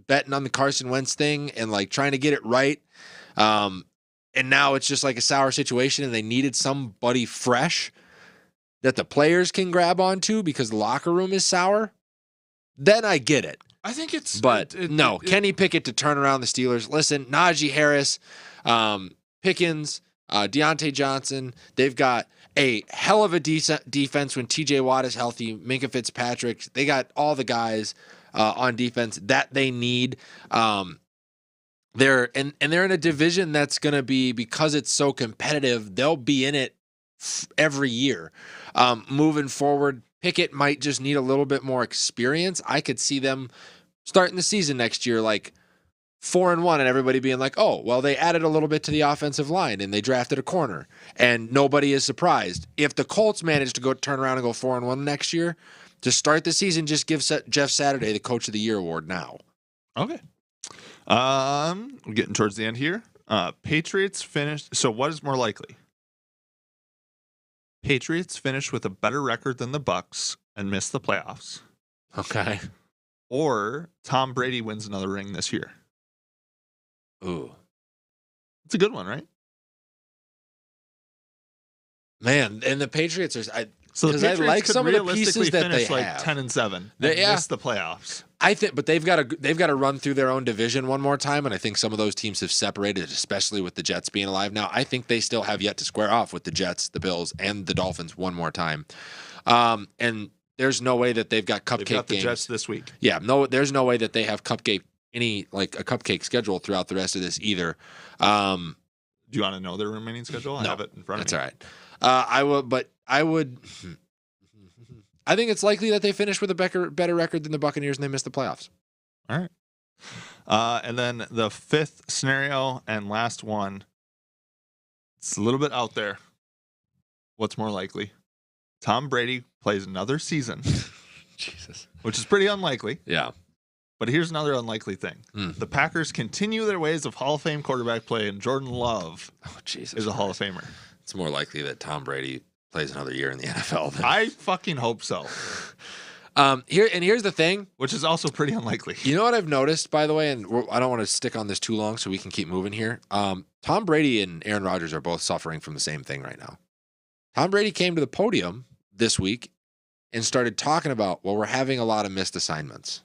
betting on the Carson Wentz thing and like trying to get it right. And now it's just like a sour situation and they needed somebody fresh that the players can grab onto because the locker room is sour. Then I get it. I think it's... Kenny Pickett to turn around the Steelers. Listen, Najee Harris, Pickens, Deontay Johnson, they've got a hell of a decent defense when TJ Watt is healthy, Minkah Fitzpatrick. They got all the guys on defense that they need. They're in a division that's going to be, because it's so competitive, they'll be in it every year. Moving forward, Pickett might just need a little bit more experience. I could see them starting the season next year like 4-1 and everybody being like, oh, well, they added a little bit to the offensive line and they drafted a corner and nobody is surprised. If the Colts manage to turn around and go 4-1 next year, to start the season, just give Jeff Saturday the Coach of the Year award now. Okay. We're getting towards the end here. Patriots finished. So what is more likely? Patriots finish with a better record than the Bucks and miss the playoffs. Okay. Or Tom Brady wins another ring this year. Ooh. It's a good one, right? Man, and the Patriots are... So the Patriots I like could some of the pieces that finish they like have. 10-7 and miss the playoffs. I think, but they've got to run through their own division one more time, and I think some of those teams have separated, especially with the Jets being alive now. I think they still have yet to square off with the Jets, the Bills, and the Dolphins one more time. And there's no way that they've got cupcake games. They've got the games. Jets this week. Yeah, no, there's no way that they have a cupcake schedule throughout the rest of this either. Do you want to know their remaining schedule? I have it in front of me. That's all right. I think it's likely that they finish with a better record than the Buccaneers and they miss the playoffs. All right. And then the fifth scenario and last one. It's a little bit out there. What's more likely? Tom Brady plays another season. Jesus. Which is pretty unlikely. Yeah. But here's another unlikely thing. The Packers continue their ways of Hall of Fame quarterback play, and Jordan Love is a Hall of Famer. It's more likely that Tom Brady plays another year in the NFL. I fucking hope so. Here's the thing, which is also pretty unlikely. You know what I've noticed, by the way, and I don't want to stick on this too long, so we can keep moving here. Tom Brady and Aaron Rodgers are both suffering from the same thing right now. Tom Brady came to the podium this week and started talking about, well, we're having a lot of missed assignments.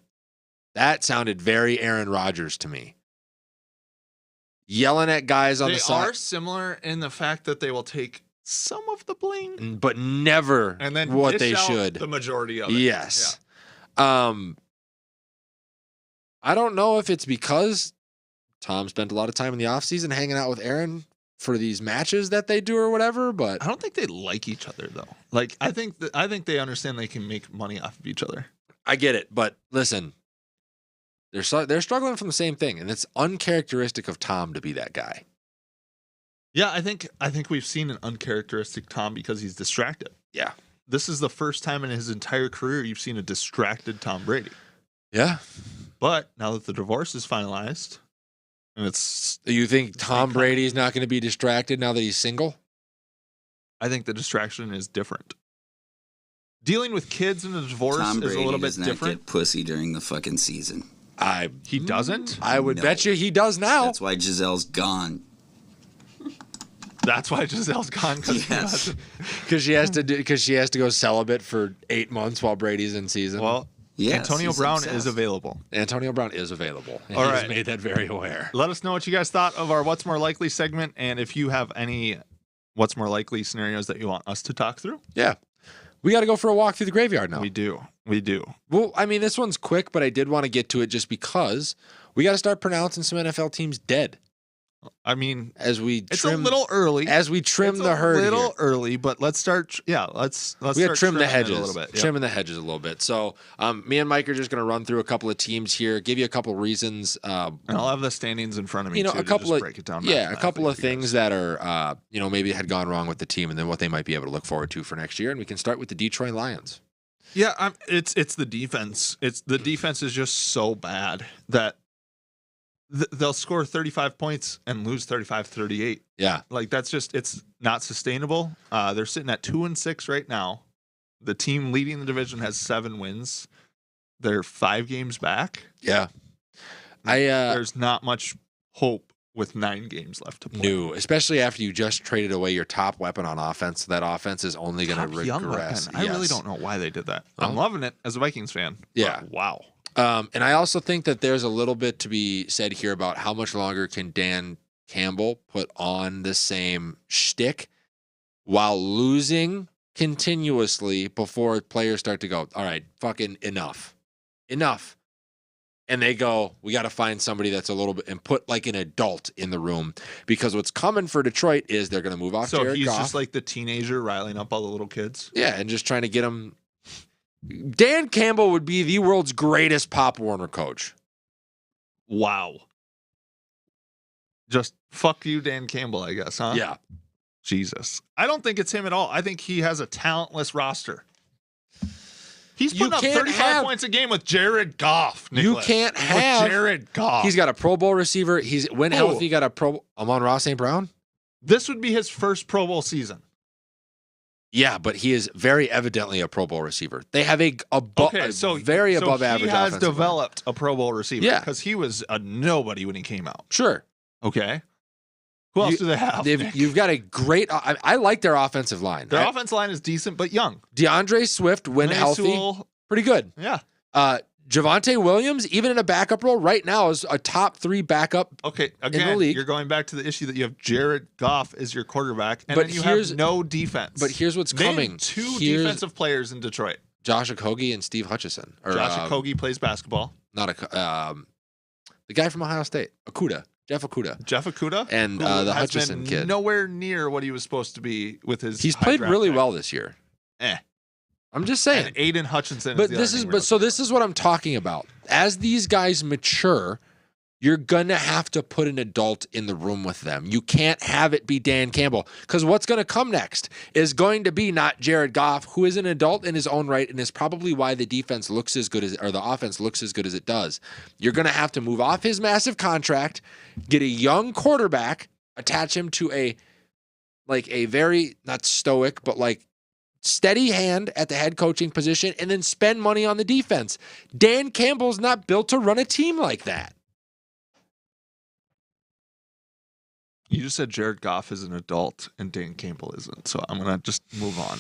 That sounded very Aaron Rodgers to me. Yelling at guys on the side. They are similar in the fact that they will take some of the blame, but never and then what they should. The majority of it. Yes. Yeah. I don't know if it's because Tom spent a lot of time in the offseason hanging out with Aaron for these matches that they do or whatever, but I don't think they like each other though. Like I think they understand they can make money off of each other. I get it, but listen, they're struggling from the same thing, and it's uncharacteristic of Tom to be that guy. Yeah, I think we've seen an uncharacteristic Tom because he's distracted. Yeah. This is the first time in his entire career you've seen a distracted Tom Brady. Yeah. But now that the divorce is finalized, and you think Tom Brady is not going to be distracted now that he's single? I think the distraction is different. Dealing with kids in a divorce is a little bit different. Tom Brady does not get pussy during the fucking season. He doesn't? I would bet you he does now. That's why Gisele's gone. That's why Gisele's gone. Yes. Because she has to go celibate for 8 months while Brady's in season. Well, yes, Antonio Brown is available. Antonio Brown is available. All right. He's made that very aware. Let us know what you guys thought of our What's More Likely segment, and if you have any What's More Likely scenarios that you want us to talk through. Yeah. We got to go for a walk through the graveyard now. We do. Well, I mean, this one's quick, but I did want to get to it just because we got to start pronouncing some NFL teams dead. I mean, it's a little early. As we trim the herd, a little early, but let's start. Yeah, let's. We got to trim the hedges a little bit. Trimming the hedges a little bit. So, me and Mike are just going to run through a couple of teams here, give you a couple reasons. And I'll have the standings in front of me. You know, a couple of break it down. Yeah, a couple of things that are, maybe had gone wrong with the team, and then what they might be able to look forward to for next year. And we can start with the Detroit Lions. Yeah, it's the defense. The defense is just so bad that they'll score 35 points and lose 35-38. Yeah. Like it's not sustainable. They're sitting at 2-6 right now. The team leading the division has 7 wins. They're 5 games back. Yeah. There's not much hope with 9 games left to play. No, especially after you just traded away your top weapon on offense. That offense is only going to regress. I really don't know why they did that. I'm loving it as a Vikings fan. Yeah. Wow. And I also think that there's a little bit to be said here about how much longer can Dan Campbell put on the same shtick while losing continuously before players start to go, all right, fucking enough. And they go, we got to find somebody that's a little bit, and put like an adult in the room, because what's coming for Detroit is they're going to move off Jared Goff. So he's just like the teenager riling up all the little kids? Yeah, and just trying to get them. Dan Campbell would be the world's greatest Pop Warner coach. Wow. Just fuck you, Dan Campbell, I guess, huh? Yeah. Jesus. I don't think it's him at all. I think he has a talentless roster. He's putting up 35 points a game with Jared Goff, Nicholas. You can't have Jared Goff. He's got a Pro Bowl receiver. He's when healthy, got a Pro Amon-Ra St. Brown. This would be his first Pro Bowl season. Yeah, but he is very evidently a Pro Bowl receiver. They have very above average. He has developed a Pro Bowl receiver. Yeah, because he was a nobody when he came out. Sure. Okay. Who else do they have? You've got a great. I like their offensive line. Their offensive line is decent but young. DeAndre Swift, when healthy, pretty good. Yeah. Javonte Williams, even in a backup role right now, is a top 3 backup. Okay, again, in the league. You're going back to the issue that you have Jared Goff as your quarterback, and then you have no defense. But here's what's coming: Name 2 defensive players in Detroit. Josh Okogie and Steve Hutchinson. Josh Okogie plays basketball. Not the guy from Ohio State, Jeff Okudah, and the Hutchinson kid. Nowhere near what he was supposed to be with his. He's played really well this year. I'm just saying. And Aiden Hutchinson. But this is what I'm talking about. As these guys mature, you're gonna have to put an adult in the room with them. You can't have it be Dan Campbell, because what's gonna come next is going to be not Jared Goff, who is an adult in his own right, and is probably why the defense looks as good as, or the offense looks as good as it does. You're gonna have to move off his massive contract, get a young quarterback, attach him to a very, not stoic, but like steady hand at the head coaching position and then spend money on the defense. Dan Campbell's not built to run a team like that. You just said Jared Goff is an adult and Dan Campbell isn't, so I'm going to just move on.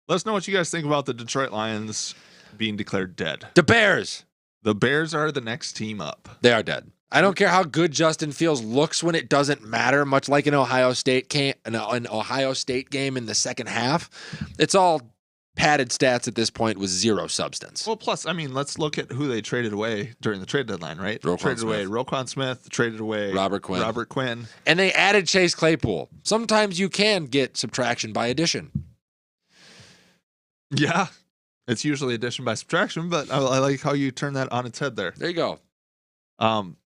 Let us know what you guys think about the Detroit Lions being declared dead. The Bears. The Bears are the next team up. They are dead. I don't care how good Justin Fields looks when it doesn't matter, much like an Ohio State game in the second half. It's all padded stats at this point with zero substance. Well, plus, I mean, let's look at who they traded away during the trade deadline, right? Roquan Smith, traded away Robert Quinn. And they added Chase Claypool. Sometimes you can get subtraction by addition. Yeah. It's usually addition by subtraction, but I like how you turn that on its head there. There you go.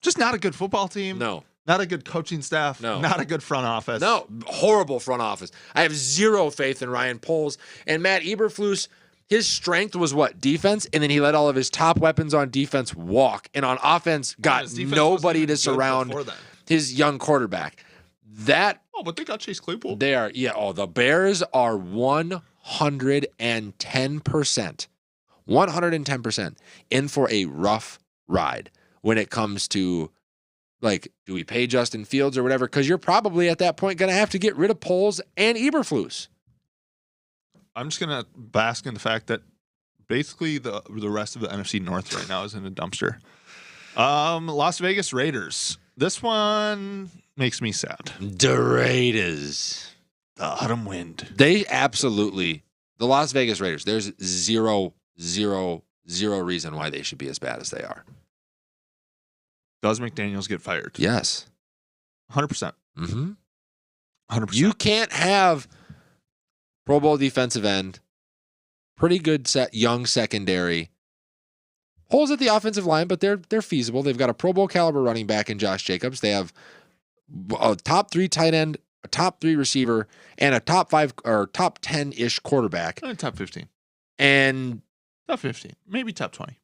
Just not a good football team. No. Not a good coaching staff. No. Not a good front office. No. Horrible front office. I have zero faith in Ryan Poles. And Matt Eberflus, his strength was what? Defense. And then he let all of his top weapons on defense walk. And on offense, got nobody to surround his young quarterback. But they got Chase Claypool. They are, the Bears are 110%. 110% in for a rough ride when it comes to, like, do we pay Justin Fields or whatever? Because you're probably at that point going to have to get rid of Poles and Eberflus. I'm just going to bask in the fact that basically the rest of the NFC North right now is in a dumpster. Las Vegas Raiders. This one makes me sad. The Raiders. The autumn wind. They absolutely, the Las Vegas Raiders, there's zero reason why they should be as bad as they are. Does McDaniels get fired? Yes. 100%. Mm-hmm. 100%. You can't have Pro Bowl defensive end, pretty good young secondary, holes at the offensive line, but they're feasible. They've got a Pro Bowl caliber running back in Josh Jacobs. They have a top 3 tight end, a top 3 receiver, and a top 5 or top 10-ish quarterback. Top 15. And top 15. Maybe top 20.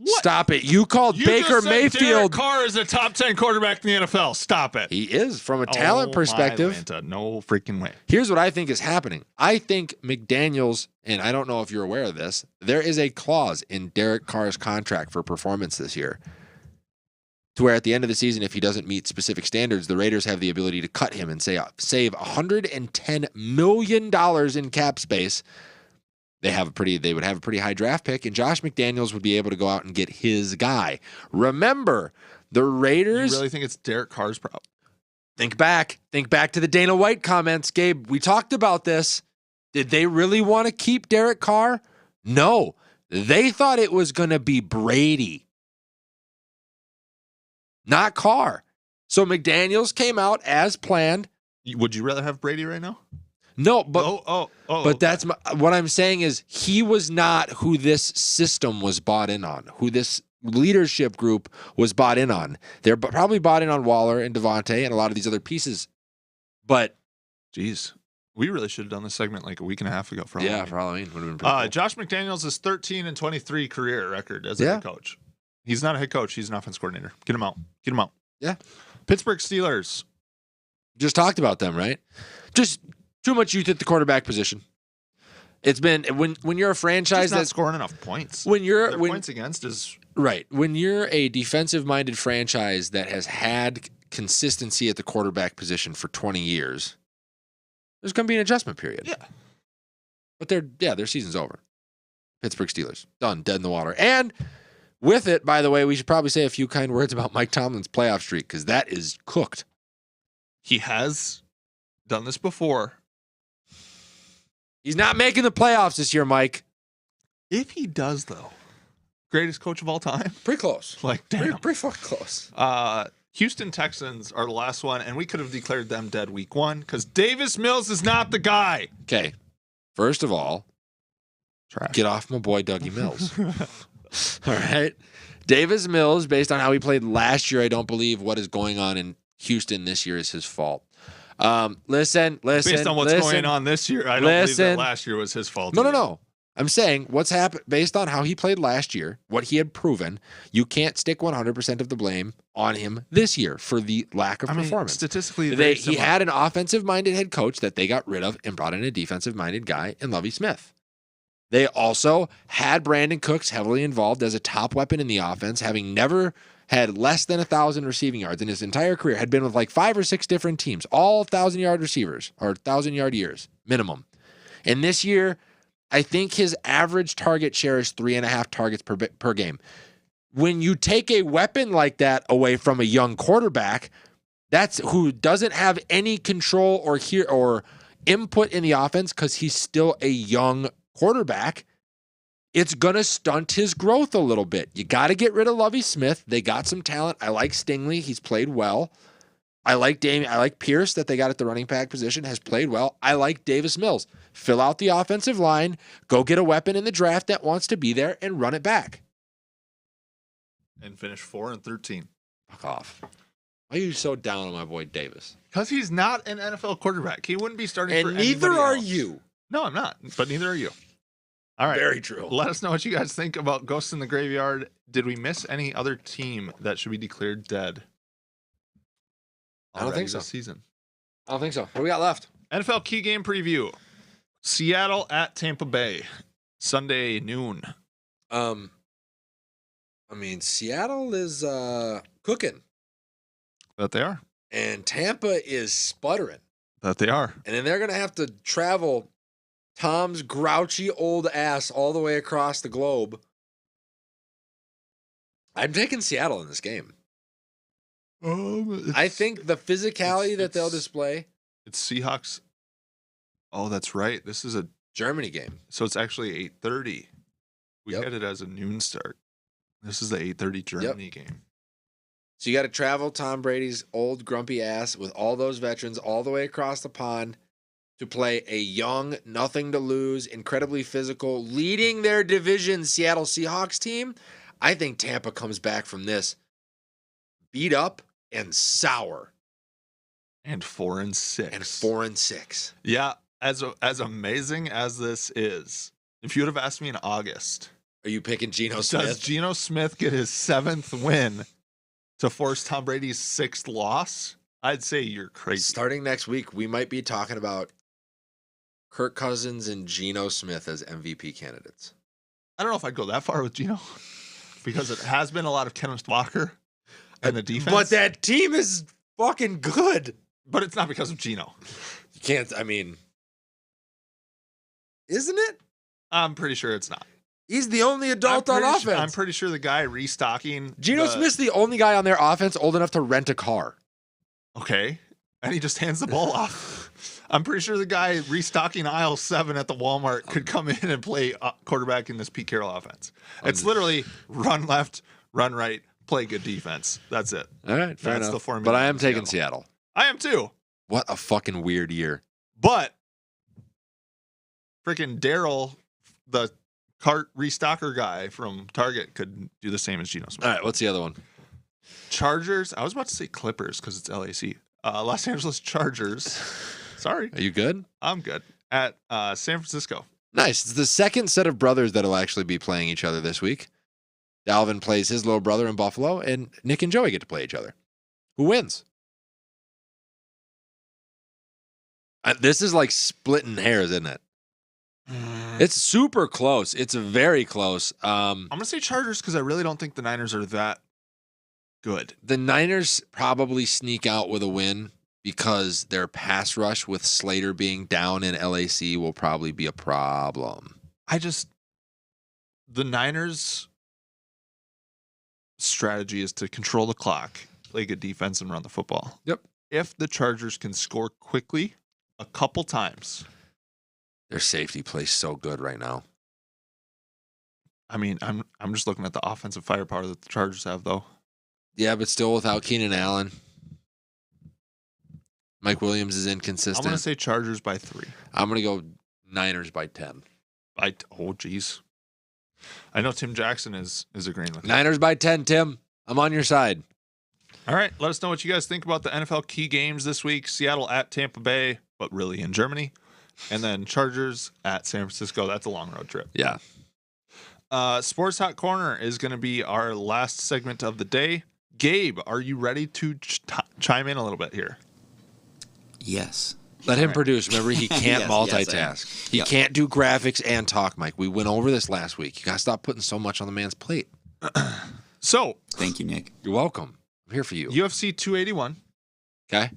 What? Stop it. You called Baker Mayfield. Derek Carr is a top 10 quarterback in the NFL. Stop it. He is from a talent perspective. No freaking way. Here's what I think is happening. I think McDaniels, and I don't know if you're aware of this, there is a clause in Derek Carr's contract for performance this year to where at the end of the season, if he doesn't meet specific standards, the Raiders have the ability to cut him and save $110 million in cap space. They would have a pretty high draft pick, and Josh McDaniels would be able to go out and get his guy. Remember, the Raiders. You really think it's Derek Carr's problem? Think back to the Dana White comments, Gabe. We talked about this. Did they really want to keep Derek Carr? No. They thought it was going to be Brady, not Carr. So McDaniels came out as planned. Would you rather have Brady right now? No, but but that's what I'm saying is he was not who this system was bought in on, who this leadership group was bought in on. They're probably bought in on Waller and Devontae and a lot of these other pieces. But, geez, we really should have done this segment like a week and a half ago for Halloween. Yeah, for Halloween would have been pretty cool. Josh McDaniels is 13-23 career record as a head coach. He's not a head coach. He's an offense coordinator. Get him out. Yeah. Pittsburgh Steelers. Just talked about them, right? Just too much youth at the quarterback position. It's been when you're a franchise that's scoring enough points. Points against is right. When you're a defensive-minded franchise that has had consistency at the quarterback position for 20 years, there's going to be an adjustment period. Yeah. But their season's over. Pittsburgh Steelers done, dead in the water. And with it, by the way, we should probably say a few kind words about Mike Tomlin's playoff streak because that is cooked. He has done this before. He's not making the playoffs this year, Mike. If he does, though, greatest coach of all time. Pretty close. Like, damn. Pretty fucking close. Houston Texans are the last one, and we could have declared them dead week 1 because Davis Mills is not the guy. Okay. First of all, trash. Get off my boy Dougie Mills. All right. Davis Mills, based on how he played last year, I don't believe what is going on in Houston this year is his fault. Listen. Based on what's going on this year, I don't believe that last year was his fault. No. I'm saying what's happened based on how he played last year, what he had proven, you can't stick 100% of the blame on him this year for the lack of performance. Statistically, he had an offensive-minded head coach that they got rid of and brought in a defensive-minded guy in Lovie Smith. They also had Brandon Cooks heavily involved as a top weapon in the offense, having never had less than 1,000 receiving yards in his entire career, had been with like 5 or 6 different teams, all 1,000-yard receivers or 1,000-yard years minimum. And this year, I think his average target share is 3.5 targets per game. When you take a weapon like that away from a young quarterback, that's who doesn't have any control or input in the offense because he's still a young quarterback, it's going to stunt his growth a little bit. You got to get rid of Lovie Smith. They got some talent. I like Stingley. He's played well. I like Pierce that they got at the running back position, has played well. I like Davis Mills. Fill out the offensive line, go get a weapon in the draft that wants to be there and run it back. And finish 4-13. Fuck off. Why are you so down on my boy Davis? Because he's not an NFL quarterback. He wouldn't be starting for anybody neither are else. you. No, I'm not. But neither are you. All right. Very true. Let us know what you guys think about Ghosts in the Graveyard. Did we miss any other team that should be declared dead? I don't think so. This season. I don't think so. What do we got left? NFL key game preview. Seattle at Tampa Bay. Sunday noon. Seattle is cooking. That they are. And Tampa is sputtering. That they are. And then they're going to have to travel Tom's grouchy old ass all the way across the globe. I'm taking Seattle in this game. I think the physicality that they'll display. It's Seahawks. Oh, that's right. This is a Germany game. So it's actually 8:30. We Yep. had it as a noon start. This is the 8:30 Germany game. So you got to travel Tom Brady's old grumpy ass with all those veterans all the way across the pond to play a young, nothing to lose, incredibly physical, leading their division Seattle Seahawks team. I think Tampa comes back from this beat up and sour. And 4-6. And 4-6. Yeah, as amazing as this is, if you would have asked me in August, are you picking Geno Smith? Does Geno Smith get his 7th win to force Tom Brady's 6th loss? I'd say you're crazy. Starting next week, we might be talking about Kirk Cousins and Geno Smith as MVP candidates. I don't know if I'd go that far with Geno because it has been a lot of Kenneth Walker and the defense. But that team is fucking good. But it's not because of Geno. You can't, isn't it? I'm pretty sure it's not. He's the only adult on offense. I'm pretty sure the guy restocking. Geno Smith's the only guy on their offense old enough to rent a car. Okay. And he just hands the ball off. I'm pretty sure the guy restocking aisle 7 at the Walmart could come in and play quarterback in this Pete Carroll offense. It's literally run left, run right, play good defense. That's it. All right, fair That's enough. the formula. But I am taking Seattle. I am too. What a fucking weird year. But freaking Daryl, the cart restocker guy from Target, could do the same as Geno Smith. All right, what's the other one? Chargers. I was about to say Clippers because it's LAC. Los Angeles Chargers. Sorry. Are you good? I'm good. At San Francisco. Nice. It's the second set of brothers that'll actually be playing each other this week. Dalvin plays his little brother in Buffalo, and Nick and Joey get to play each other. Who wins? This is like splitting hairs, isn't it? It's super close. It's very close. I'm going to say Chargers because I really don't think the Niners are that good. The Niners probably sneak out with a win because their pass rush with Slater being down in LAC will probably be a problem. The Niners' strategy is to control the clock, play good defense, and run the football. Yep. If the Chargers can score quickly a couple times. Their safety plays so good right now. I'm just looking at the offensive firepower that the Chargers have, though. Yeah, but still without Keenan Allen. Mike Williams is inconsistent. I'm going to say Chargers by 3. I'm going to go Niners by 10. Oh, geez. I know Tim Jackson is agreeing with me. Niners by 10, Tim. I'm on your side. All right. Let us know what you guys think about the NFL key games this week. Seattle at Tampa Bay, but really in Germany. And then Chargers at San Francisco. That's a long road trip. Yeah. Sports Hot Corner is going to be our last segment of the day. Gabe, are you ready to chime in a little bit here? Yes. Let him produce. Remember, he can't multitask. Yes, he can't do graphics and talk, Mike. We went over this last week. You got to stop putting so much on the man's plate. So, thank you, Nick. You're welcome. I'm here for you. UFC 281. Okay.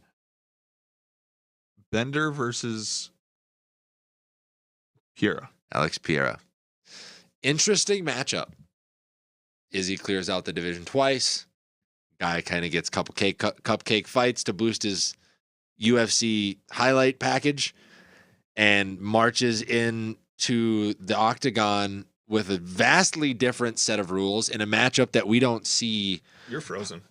Bender versus Piera. Alex Piera. Interesting matchup. Izzy clears out the division twice. Guy kind of gets cupcake fights to boost his UFC highlight package and marches into the octagon with a vastly different set of rules in a matchup that we don't see. You're frozen.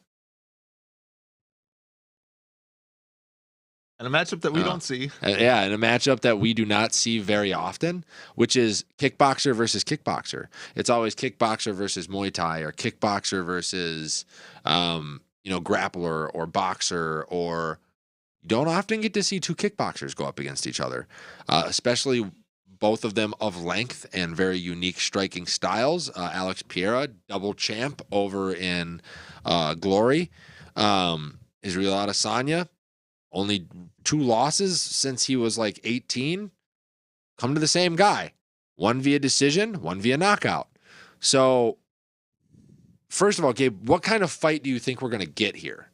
And a matchup that we don't see. Yeah, in a matchup that we do not see very often, which is kickboxer versus kickboxer. It's always kickboxer versus Muay Thai or kickboxer versus, grappler or boxer, or you don't often get to see two kickboxers go up against each other, especially both of them of length and very unique striking styles. Alex Piera, double champ over in Glory. Israel Adesanya, only 2 losses since he was like 18, come to the same guy. One via decision, one via knockout. So, first of all, Gabe, what kind of fight do you think we're going to get here?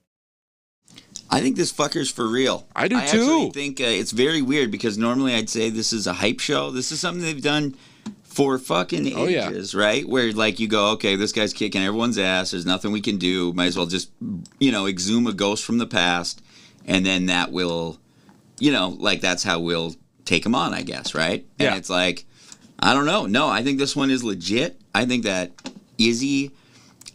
I think this fucker's for real. I do too. I actually think it's very weird because normally I'd say this is a hype show. This is something they've done for fucking ages, right? Where like you go, okay, this guy's kicking everyone's ass. There's nothing we can do. Might as well just, exhume a ghost from the past. And then that will, that's how we'll take him on, I guess, right? Yeah. And it's like, I don't know. No, I think this one is legit. I think that Izzy,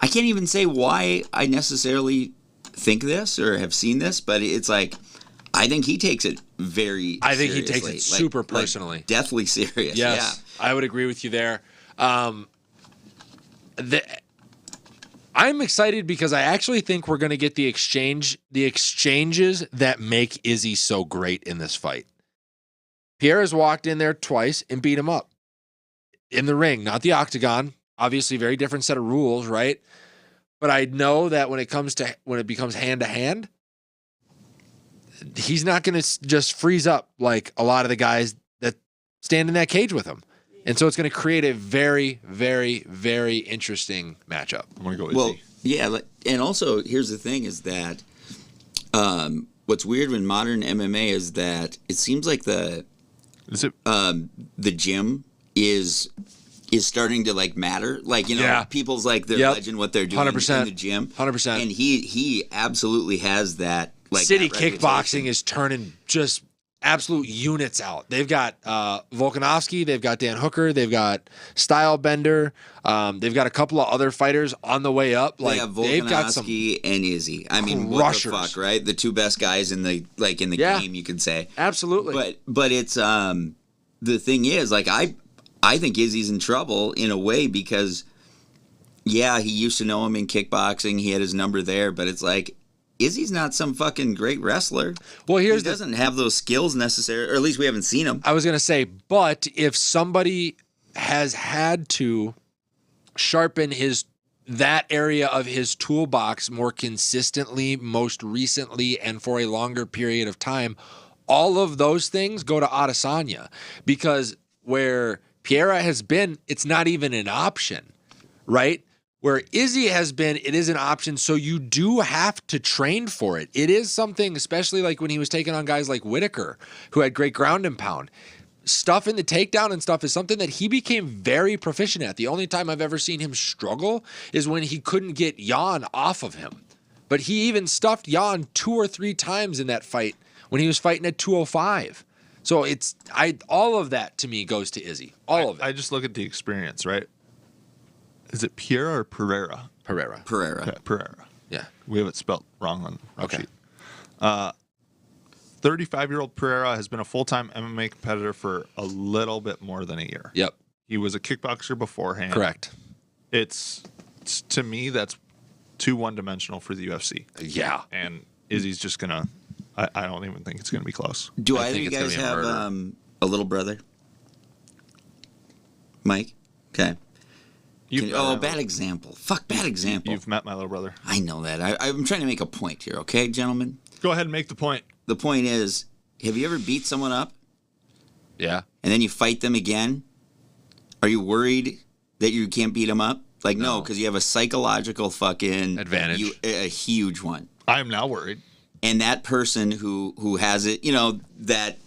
I can't even say why I necessarily think this or have seen this, but it's like, I think he takes it very seriously. He takes it super personally. Like deathly serious. Yes, yeah. I would agree with you there. I'm excited because I actually think we're going to get the exchanges that make Izzy so great in this fight. Pierre has walked in there twice and beat him up in the ring, not the octagon. Obviously, very different set of rules, right? But I know that when it becomes hand to hand, he's not going to just freeze up like a lot of the guys that stand in that cage with him. And so it's going to create a very, very, very interesting matchup. I'm going to go with Izzy. Yeah, and also here's the thing is that what's weird in modern MMA is that it seems like the gym is starting to like matter. Like, people's like their legend, what they're doing 100%, in the gym. 100%. And he absolutely has that. Like City that kickboxing is turning just absolute units out. They've got Volkanovski, they've got Dan Hooker, they've got Stylebender, they've got a couple of other fighters on the way up. Like they've got some and Izzy. I mean, crushers. What the fuck, right? The two best guys in the game, you could say. Absolutely. But it's the thing is, like I think Izzy's in trouble in a way because he used to know him in kickboxing. He had his number there, but it's like Izzy's not some fucking great wrestler. Well, he doesn't have those skills necessarily, or at least we haven't seen him. I was going to say, but if somebody has had to sharpen that area of his toolbox more consistently, most recently, and for a longer period of time, all of those things go to Adesanya, because where Piera has been, it's not even an option, right? Where Izzy has been, it is an option, so you do have to train for it. It is something, especially like when he was taking on guys like Whitaker, who had great ground and pound. Stuff in the takedown and stuff is something that he became very proficient at. The only time I've ever seen him struggle is when he couldn't get Jan off of him. But he even stuffed Jan 2 or 3 times in that fight when he was fighting at 205. So all of that to me goes to Izzy. All of it. I just look at the experience, right? Is it Piera or Pereira? Pereira. Okay, Pereira. Yeah. We have it spelled wrong on the sheet. 35-year-old Pereira has been a full-time MMA competitor for a little bit more than a year. Yep. He was a kickboxer beforehand. Correct. It's to me, that's too one-dimensional for the UFC. Yeah. And Izzy's just going to... I don't even think it's going to be close. Do either of you guys have a little brother? Mike? Okay. Bad example. Fuck, bad example. You've met my little brother. I know that. I'm trying to make a point here, okay, gentlemen? Go ahead and make the point. The point is, have you ever beat someone up? Yeah. And then you fight them again? Are you worried that you can't beat them up? Like, no, because you have a psychological fucking... advantage. A huge one. I am now worried. And that person who has it, you know, that...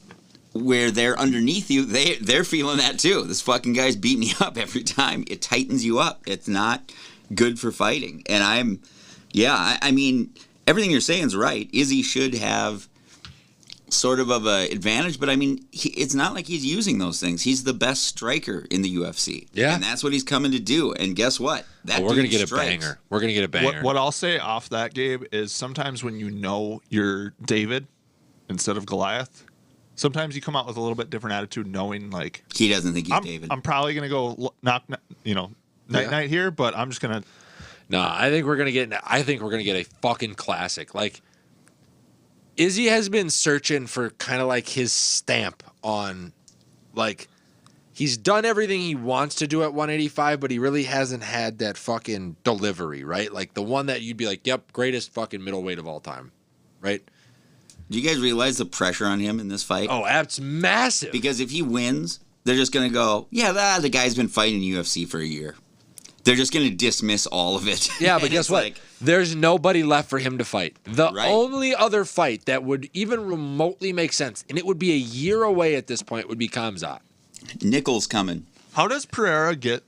where they're underneath you, they're feeling that too. This fucking guy's beating me up every time. It tightens you up. It's not good for fighting. And I mean, everything you're saying is right. Izzy should have sort of an advantage, but I mean, it's not like he's using those things. He's the best striker in the UFC. Yeah. And that's what he's coming to do. And guess what? We're going to get a banger. We're going to get a banger. What I'll say off that, Gabe, is sometimes when you know you're David instead of Goliath, sometimes you come out with a little bit different attitude, knowing like he doesn't think he's David. I'm probably gonna go night here, but I'm just gonna. No, I think we're gonna get a fucking classic. Like Izzy has been searching for kind of like his stamp on, like he's done everything he wants to do at 185, but he really hasn't had that fucking delivery, right? Like the one that you'd be like, yep, greatest fucking middleweight of all time, right? Do you guys realize the pressure on him in this fight? Oh, that's massive. Because if he wins, they're just going to go, yeah, the guy's been fighting UFC for a year. They're just going to dismiss all of it. Yeah, but guess what? There's nobody left for him to fight. The only other fight that would even remotely make sense, and it would be a year away at this point, would be Khamzat. Nickel's coming. How does Pereira get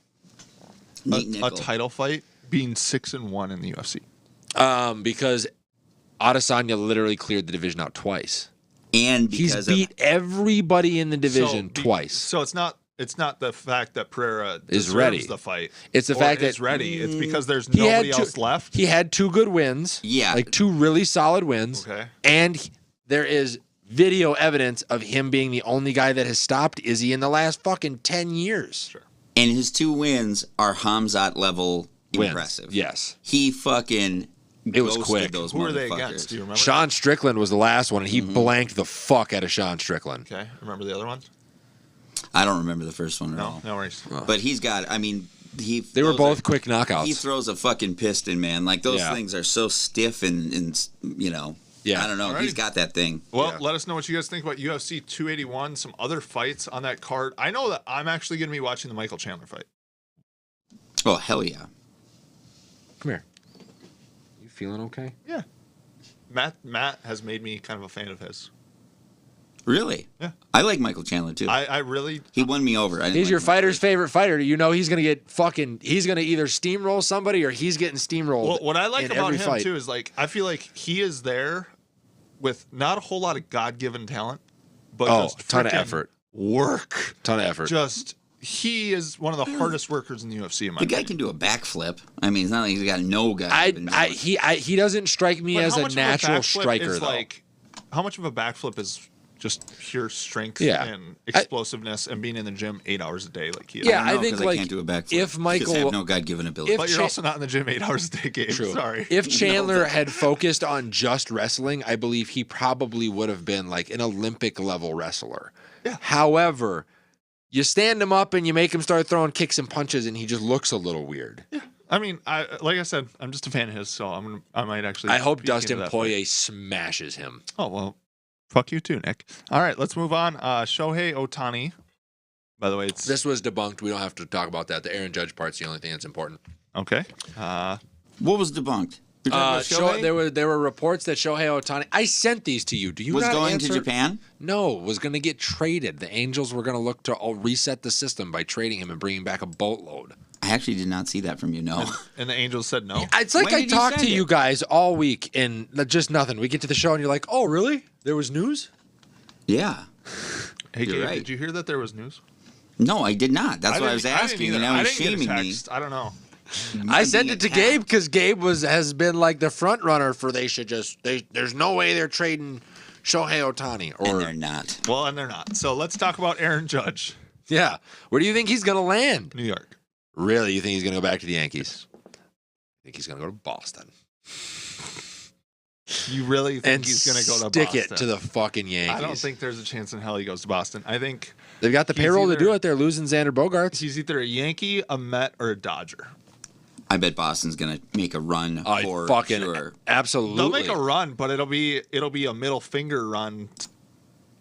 a title fight being 6-1 in the UFC? Because Adesanya literally cleared the division out twice. And he's beat everybody in the division twice. So it's not the fact that Pereira is ready the fight. It's the fact that he's ready. It's because there's nobody else left. He had 2 good wins. Yeah. Like 2 really solid wins. Okay. And there is video evidence of him being the only guy that has stopped Izzy in the last fucking 10 years. Sure. And his 2 wins are Khamzat level impressive. Yes. He fucking... It was quick. Those Who were they against? Do you remember? Sean Strickland was the last one, and he blanked the fuck out of Sean Strickland. Okay. Remember the other ones? I don't remember the first one at all. No worries. But he's got, I mean... They were both quick knockouts. He throws a fucking piston, man. Like, those things are so stiff and you know... Yeah. I don't know. Alrighty. He's got that thing. Well, let us know what you guys think about UFC 281, some other fights on that card. I know that I'm actually going to be watching the Michael Chandler fight. Oh, hell yeah. Come here. You feeling okay? Yeah. Matt has made me kind of a fan of his. Really? Yeah. I like Michael Chandler, too. I really... He won me over. He's your fighter's favorite fighter. You know he's going to get fucking... He's going to either steamroll somebody or he's getting steamrolled. Well, what I like about him, fight. too, is like, I feel like he is there with not a whole lot of God-given talent, but just a ton of effort. Work. Ton of effort. He is one of the hardest workers in the UFC. In my the guy can do a backflip. I mean, it's not like he's got no guy. He doesn't strike me as a natural striker, though. Like, how much of a backflip is just pure strength and explosiveness and being in the gym 8 hours a day like he is? Yeah, I think like I can't do a backflip. If Michael I have no God-given ability, but you're also not in the gym 8 hours a day, Gabe. True. Sorry. If Chandler had focused on just wrestling, I believe he probably would have been like an Olympic level wrestler. Yeah. However, you stand him up and you make him start throwing kicks and punches, and he just looks a little weird. Yeah. I mean, like I said, I'm just a fan of his, so I might actually. I hope Dustin Poirier smashes him. Oh well, fuck you too, Nick. All right, let's move on. Shohei Ohtani. By the way, this was debunked. We don't have to talk about that. The Aaron Judge part's the only thing that's important. Okay. What was debunked? There were reports that Shohei Ohtani. I sent these to you. Do you was not going answer? to Japan? No, was going to get traded. The Angels were going to look to reset the system by trading him and bringing back a boatload. I actually did not see that from you. No. And the Angels said no. It's like I talked to you guys all week and just nothing. We get to the show and you're like, "Oh, really? There was news?" Yeah. Hey, Gabe, did you hear that there was news? No, I did not. That's what I was asking, and now he's shaming me. I don't know. I sent it to Gabe because Gabe has been like the front runner for there's no way they're trading Shohei Ohtani. And they're not. Well, and they're not. So let's talk about Aaron Judge. Yeah. Where do you think he's going to land? New York. Really? You think he's going to go back to the Yankees? I think he's going to go to Boston. You really think he's going to go to Boston? Stick it to the fucking Yankees. I don't think there's a chance in hell he goes to Boston. I think they've got the payroll to do it. They're losing Xander Bogaerts. He's either a Yankee, a Met, or a Dodger. I bet Boston's going to make a run for fucking sure. Absolutely. They'll make a run, but it'll be a middle finger run.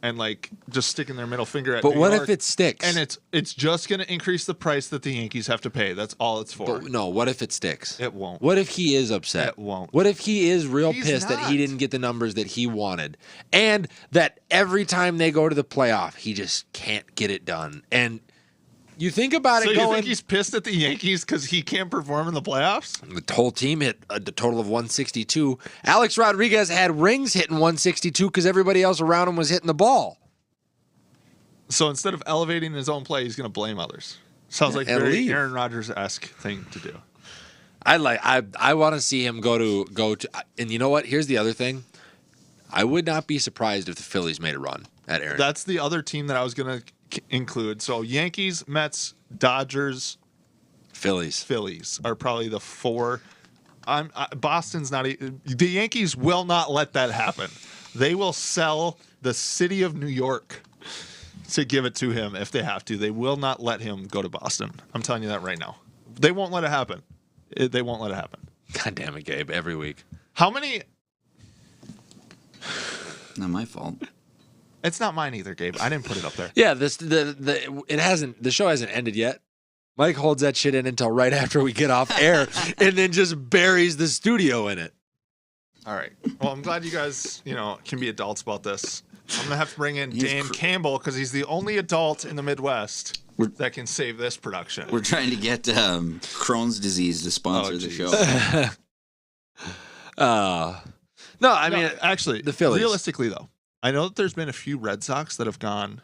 And like just sticking their middle finger at But New what York, if it sticks? and it's just going to increase the price that the Yankees have to pay. That's all it's for. But no, what if it sticks? It won't. What if he is upset? It won't. What if he is real He's pissed that he not. didn't get the numbers that he wanted? And that every time they go to the playoff, he just can't get it done. And you think about So it you going... think he's pissed at the Yankees because he can't perform in the playoffs? The whole team hit a total of 162. Alex Rodriguez had rings hitting 162 because everybody else around him was hitting the ball. So instead of elevating his own play, he's going to blame others. Sounds like And very leave. Aaron Rodgers-esque thing to do. I want to see him go to and you know what? Here's the other thing. I would not be surprised if the Phillies made a run at Aaron. That's the other team that I was going to include. So Yankees, Mets, Dodgers, Phillies are probably the four. Boston's not. The Yankees will not let that happen. They will sell the city of New York to give it to him if they have to. They will not let him go to Boston. I'm telling you that right now. They won't let it happen. They won't let it happen. God damn it, Gabe! Every week. How many? Not my fault. It's not mine either, Gabe. I didn't put it up there. Yeah, the show hasn't ended yet. Mike holds that shit in until right after we get off air, and then just buries the studio in it. All right. Well, I'm glad you guys, can be adults about this. I'm gonna have to bring in Dan Campbell because he's the only adult in the Midwest that can save this production. We're trying to get Crohn's disease to sponsor the show. No, I mean, actually, the Phillies. Realistically, though, I know that there's been a few Red Sox that have gone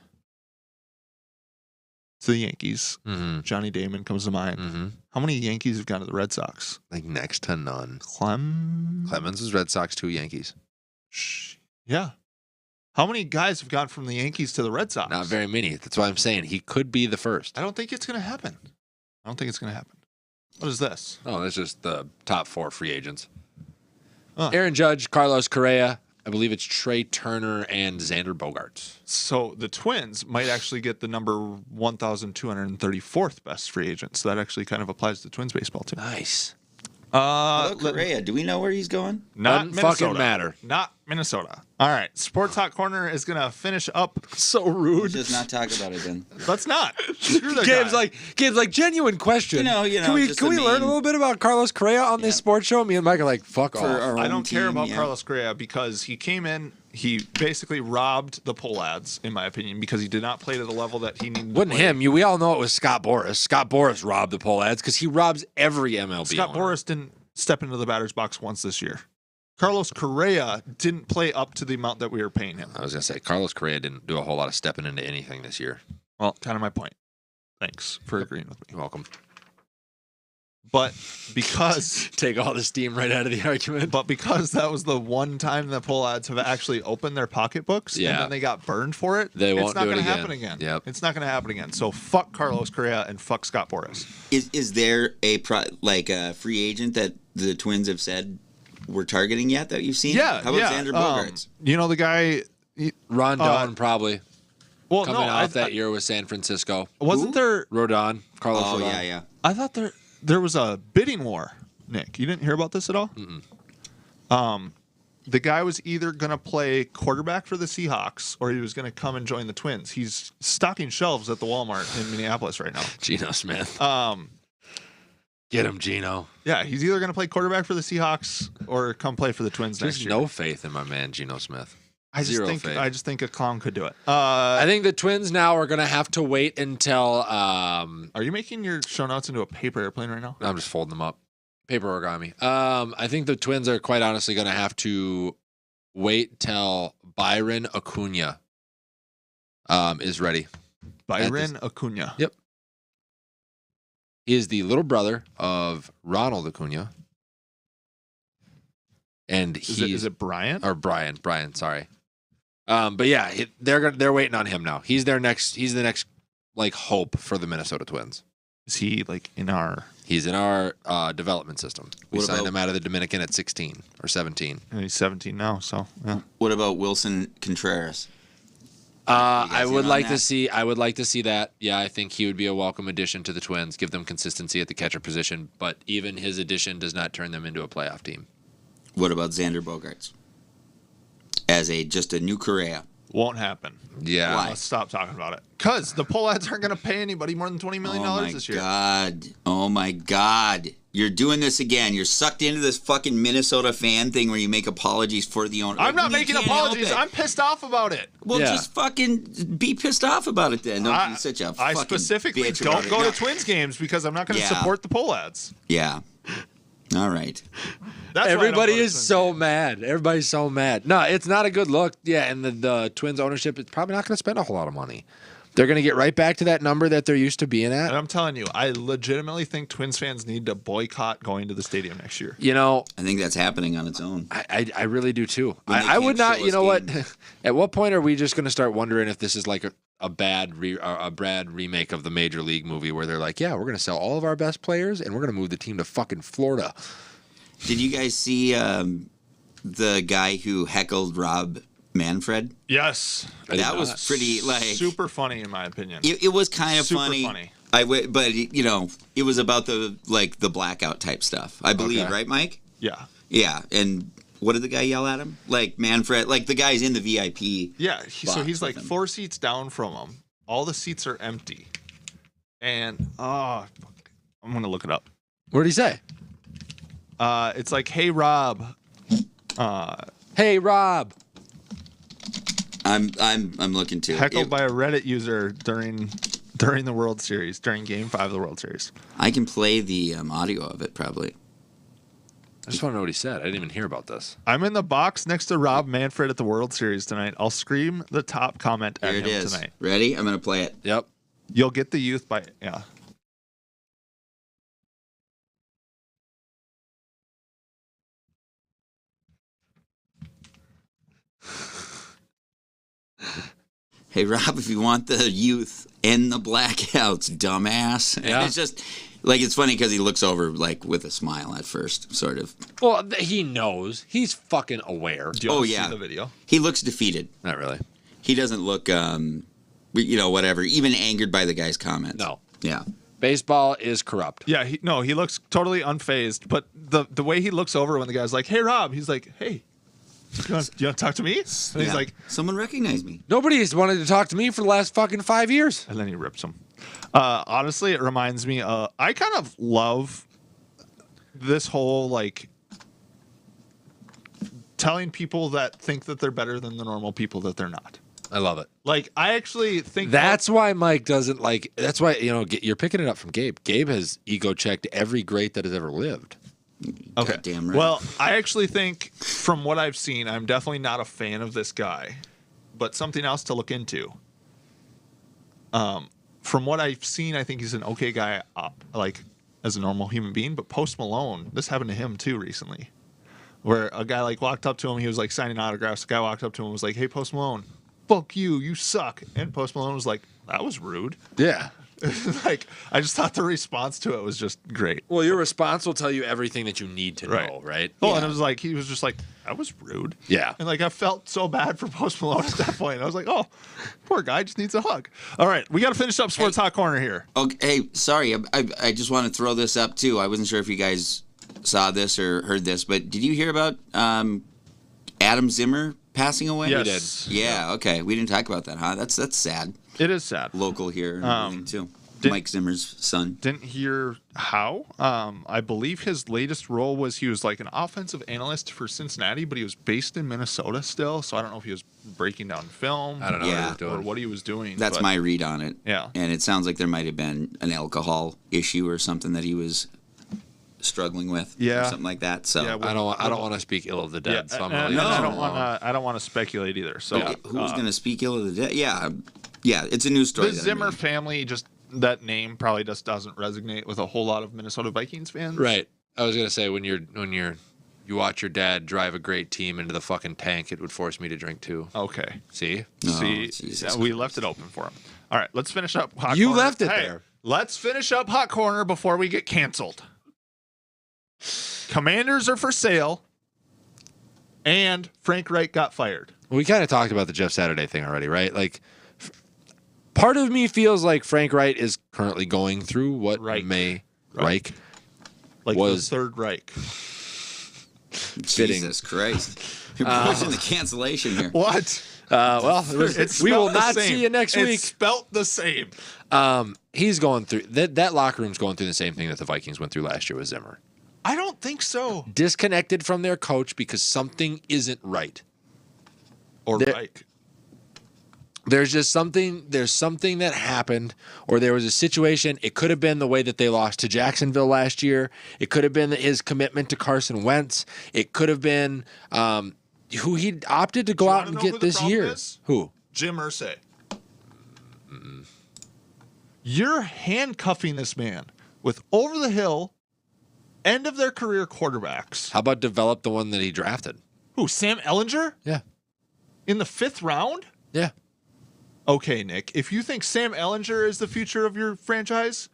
to the Yankees. Mm-hmm. Johnny Damon comes to mind. Mm-hmm. How many Yankees have gone to the Red Sox? Like next to none. Clemens was Red Sox, 2 Yankees. Yeah. How many guys have gone from the Yankees to the Red Sox? Not very many. That's why I'm saying he could be the first. I don't think it's going to happen. What is this? Oh, that's just the top 4 free agents. Huh. Aaron Judge, Carlos Correa, I believe it's Trey Turner, and Xander Bogaerts. So the Twins might actually get the number 1,234th best free agent. So that actually kind of applies to Twins baseball too. Nice. Correa, do we know where he's going? Not Doesn't Minnesota. fucking matter. Not Minnesota. All right. Sports Hot Corner is going to finish up. So rude. Let's just not talk about it then. Let's not. Screw that Gabe's guy. like, genuine question. Can we learn a little bit about Carlos Correa on this sports show? Me and Mike are like, fuck off. I don't care about Carlos Correa because he came in, he basically robbed the poll ads, in my opinion, because he did not play to the level that he needed Wasn't to play. him. We all know it was Scott Boras. Scott Boras robbed the poll ads because he robs every MLB Scott owner. Boras didn't step into the batter's box once this year. Carlos Correa didn't play up to the amount that we were paying him. I was going to say, Carlos Correa didn't do a whole lot of stepping into anything this year. Well, kind of my point. Thanks for agreeing with me. You're welcome. But because Take all the steam right out of the argument. because that was the one time that poll ads have actually opened their pocketbooks and then they got burned for it, They won't it's not do it going to again. happen again. Yep. It's not going to happen again. So fuck Carlos Correa and fuck Scott Boras. Is there a free agent that the Twins have said we're targeting yet that you've seen? Yeah. How about Xander Bogaerts? You know the guy. Rondon probably Well, coming no, out that year with San Francisco. wasn't there. Rodon, Carlos Oh, Rodon. yeah. I thought there was a bidding war. Nick, you didn't hear about this at all? Mm-mm. The guy was either going to play quarterback for the Seahawks or he was going to come and join the Twins. He's stocking shelves at the Walmart in Minneapolis right now. Geno Smith. Get him, Geno. Yeah, he's either going to play quarterback for the Seahawks or come play for the Twins next There's year. no faith in my man, Geno Smith. I Zero just faith. think a clown could do it. I think the Twins now are going to have to wait until. Are you making your show notes into a paper airplane right now? I'm just folding them up. Paper origami. I think the Twins are quite honestly going to have to wait till Byron Acuna is ready. Byron Acuna. Yep. He is the little brother of Ronald Acuna. And Is it Brian? Or Brian, sorry. But yeah, they're waiting on him now. He's the next like hope for the Minnesota Twins. Is he like in our? He's in our development system. We What signed about- him out of the Dominican at 16 or 17. And he's 17 now. So yeah. What about Wilson Contreras? I would in like on to that? see. I would like to see that. Yeah, I think he would be a welcome addition to the Twins. Give them consistency at the catcher position, but even his addition does not turn them into a playoff team. What about Xander Bogaerts? As just a new Correa. Won't happen. Yeah. Why? Let's stop talking about it. Because the Pohlads aren't going to pay anybody more than $20 million this year. Oh my God. You're doing this again. You're sucked into this fucking Minnesota fan thing where you make apologies for the owner. I'm not You making can't help apologies. it. I'm pissed off about it. Well, Yeah. just fucking be pissed off about it then. Don't be such a I fucking specifically bitch about don't it. go No. to Twins games because I'm not going to Yeah. support the Pohlads. Yeah. All right. That's why I don't Everybody go to is Twins so games. mad. Everybody's so mad. No, it's not a good look. Yeah, and the Twins ownership is probably not going to spend a whole lot of money. They're going to get right back to that number that they're used to being And at. I'm telling you, I legitimately think Twins fans need to boycott going to the stadium next year. You know, I think that's happening on its own. I really do too. When they I would can't not. show You us know what? games. At what point are we just going to start wondering if this is like a bad remake of the Major League movie where they're like, yeah, we're going to sell all of our best players and we're going to move the team to fucking Florida. Did you guys see the guy who heckled Rob Manfred? Yes. I did That was not. pretty like Super funny in my opinion. it was kind of Super funny. funny. But you know, it was about the blackout type stuff. I believe, Okay. right, Mike? Yeah. Yeah. And what did the guy yell at him? Like Manfred, like the guy's in the VIP. Yeah. So box he's with like him. 4 seats down from him. All the seats are empty. And I'm going to look it up. What did he say? It's like, hey Rob. Hey, Rob. I'm looking too. Heckled by a Reddit user during the World Series, during Game 5 of the World Series. I can play the audio of it probably. I just want to know what he said. I didn't even hear about this. I'm in the box next to Rob Manfred at the World Series tonight. I'll scream the top comment at Here it him is. tonight. Ready? I'm gonna play it. Yep. You'll get the youth by yeah. Hey Rob, if you want the youth, end the blackouts, dumbass. And Yeah. it's just like it's funny because he looks over like with a smile at first, sort of. Well, he knows. He's fucking aware. Do you want to yeah. see the video? He looks defeated. Not really. He doesn't look, whatever, even angered by the guy's comments. No. Yeah. Baseball is corrupt. Yeah, he looks totally unfazed. But the way he looks over when the guy's like, "Hey Rob," he's like, "Hey, you want to talk to me?" And he's Yeah. like, someone recognized me. Nobody's wanted to talk to me for the last fucking 5 years. and then he rips him. Honestly, it reminds me. I kind of love this whole like telling people that think that they're better than the normal people that they're not. I love it. Like, I actually think That's why Mike doesn't like. That's why you're picking it up from Gabe. Gabe has ego checked every great that has ever lived. okay. Goddamn right. Well, I actually think from what I've seen, I'm definitely not a fan of this guy, but something else to look into. From what I've seen, I think he's an okay guy, like as a normal human being. But Post Malone, this happened to him too recently, where a guy like walked up to him, he was like signing autographs. The guy walked up to him and was like, "Hey, Post Malone, fuck you, you suck." And Post Malone was like, "That was rude." Yeah. Like, I just thought the response to it was just great. Well, your response will tell you everything that you need to know, right? Oh, Yeah. and it was like he was just like, "That was rude." Yeah. And like I felt so bad for Post Malone at that point. I was like, "Oh, poor guy just needs a hug." All right, we got to finish up Sports Hot Corner here. Okay, hey, sorry. I just want to throw this up too. I wasn't sure if you guys saw this or heard this, but did you hear about Adam Zimmer passing away? Yes. Yeah. Okay. We didn't talk about that, huh? That's sad. It is sad. Local here and everything too. did- Mike Zimmer's son. Didn't hear how. I believe his latest role was he was like an offensive analyst for Cincinnati, but he was based in Minnesota still. So I don't know if he was breaking down film. I don't know Yeah. what he's doing. or what he was doing. That's but- my read on it. Yeah. And it sounds like there might have been an alcohol issue or something that he was struggling with. Or Yeah. something like that. So Yeah, I don't want to speak ill of the dead. Yeah, so I'm and really I No. don't want. I don't want to speculate either. So Okay, who's going to speak ill of the dead? Yeah. Yeah. It's a news story. the that I'm Zimmer reading. family, just that name probably just doesn't resonate with a whole lot of Minnesota Vikings fans. Right. I was gonna say when you watch your dad drive a great team into the fucking tank, it would force me to drink too. Okay. See? Oh, See, Jesus we left it open for him. All right, let's finish up. Hot You Corner. left it Hey, there. let's finish up Hot Corner before we get canceled. Commanders are for sale, and Frank Reich got fired. We kind of talked about the Jeff Saturday thing already, right? Like, part of me feels like Frank Reich is currently going through what Reich like was the Third Reich. Fitting. Jesus Christ. You're pushing the cancellation here. What? We will not see you next week. It's spelt the same. He's going through that locker room's going through the same thing that the Vikings went through last year with Zimmer. I don't think so. Disconnected from their coach because something isn't right. Or Reich. There's just something that happened, or there was a situation. It could have been the way that they lost to Jacksonville last year. It could have been his commitment to Carson Wentz. It could have been who he opted to go out and get this year. Is? Who? Jim Irsay. You're handcuffing this man with over the hill, end of their career quarterbacks. How about develop the one that he drafted? Who? Sam Ehlinger? Yeah. In the 5th round? Yeah. Okay, Nick. If you think Sam Ehlinger is the future of your franchise,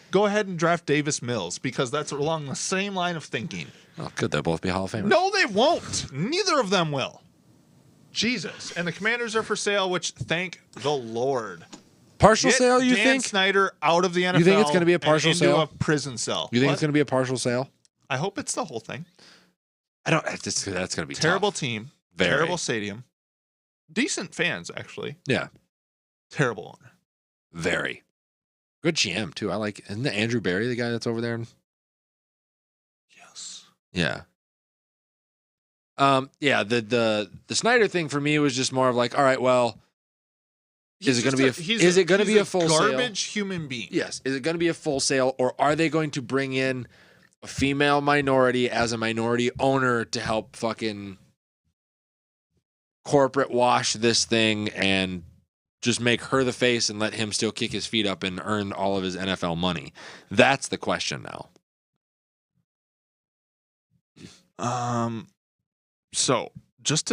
go ahead and draft Davis Mills because that's along the same line of thinking. Oh, could they both be Hall of Famers? No, they won't. Neither of them will. Jesus. And the Commanders are for sale, which thank the Lord. Partial sale, you Dan think? Snyder out of the NFL. You think it's going to be a partial into sale? A prison cell. You think it's going to be a partial sale? I hope it's the whole thing. I don't. That's going to be terrible tough. Team. Very. Terrible stadium. Decent fans, actually. Yeah. Terrible owner. Very. Good GM too. I like. Isn't that Andrew Berry the guy that's over there? Yes. Yeah. Yeah. The Snyder thing for me was just more of like, all right, well. Is it going to be a full sale? Garbage human being. Yes. Is it going to be a full sale, or are they going to bring in a female minority as a minority owner to help fucking corporate wash this thing and just make her the face and let him still kick his feet up and earn all of his NFL money? That's the question now. So just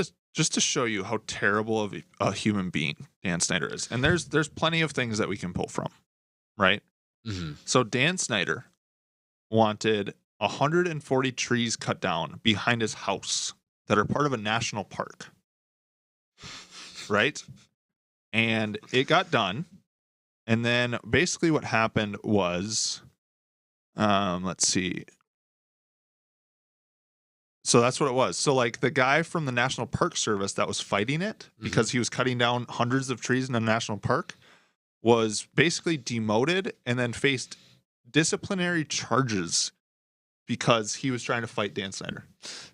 to show you how terrible of a human being Dan Snyder is. And there's plenty of things that we can pull from, right? Mm-hmm. So Dan Snyder wanted 140 trees cut down behind his house that are part of a national park, right? And it got done. And then basically what happened was, let's see. So that's what it was. So like the guy from the National Park Service that was fighting it because he was cutting down hundreds of trees in a national park was basically demoted and then faced disciplinary charges because he was trying to fight Dan Snyder.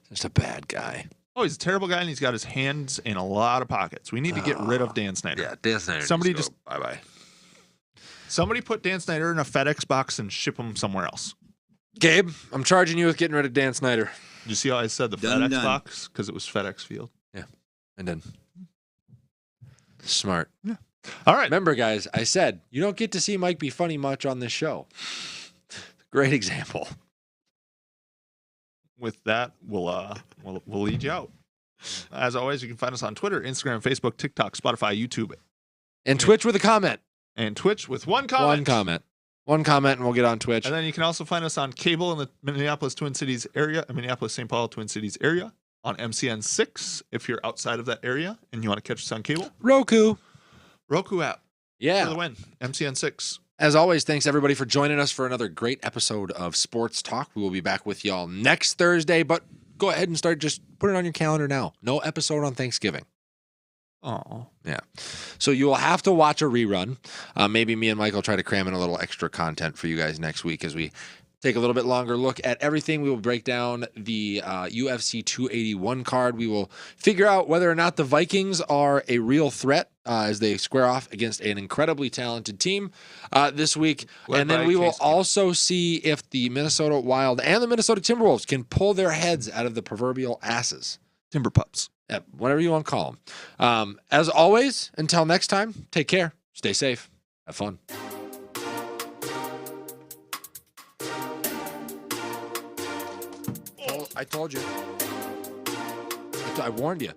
Just a bad guy. Oh, he's a terrible guy and he's got his hands in a lot of pockets. We need to get rid of Dan Snyder. Yeah, Dan Snyder. Somebody just bye-bye. Somebody put Dan Snyder in a FedEx box and ship him somewhere else. Gabe, I'm charging you with getting rid of Dan Snyder. Did you see how I said the FedEx box? Because it was FedEx Field. Yeah, I did. Smart. Yeah. All right. Remember, guys, I said you don't get to see Mike be funny much on this show. Great example. With that, we'll lead you out. As always, you can find us on Twitter, Instagram, Facebook, TikTok, Spotify, YouTube, and Twitch with a comment. And Twitch with one comment. One comment, and we'll get on Twitch. And then you can also find us on cable in the Minneapolis, St. Paul, Twin Cities area on MCN 6 if you're outside of that area and you want to catch us on cable. Roku app. Yeah. For the win. MCN 6. As always, thanks everybody for joining us for another great episode of Sports Talk. We will be back with y'all next Thursday, but go ahead and just put it on your calendar now. No episode on Thanksgiving. Oh. Yeah. So you will have to watch a rerun. Maybe me and Mike will try to cram in a little extra content for you guys next week as we take a little bit longer look at everything. We will break down the UFC 281 card. We will figure out whether or not the Vikings are a real threat as they square off against an incredibly talented team this week. And then we will also see if the Minnesota Wild and the Minnesota Timberwolves can pull their heads out of the proverbial asses. Timber pups. Yep, whatever you want to call them. As always, until next time, take care, stay safe, have fun. I told you. I warned you.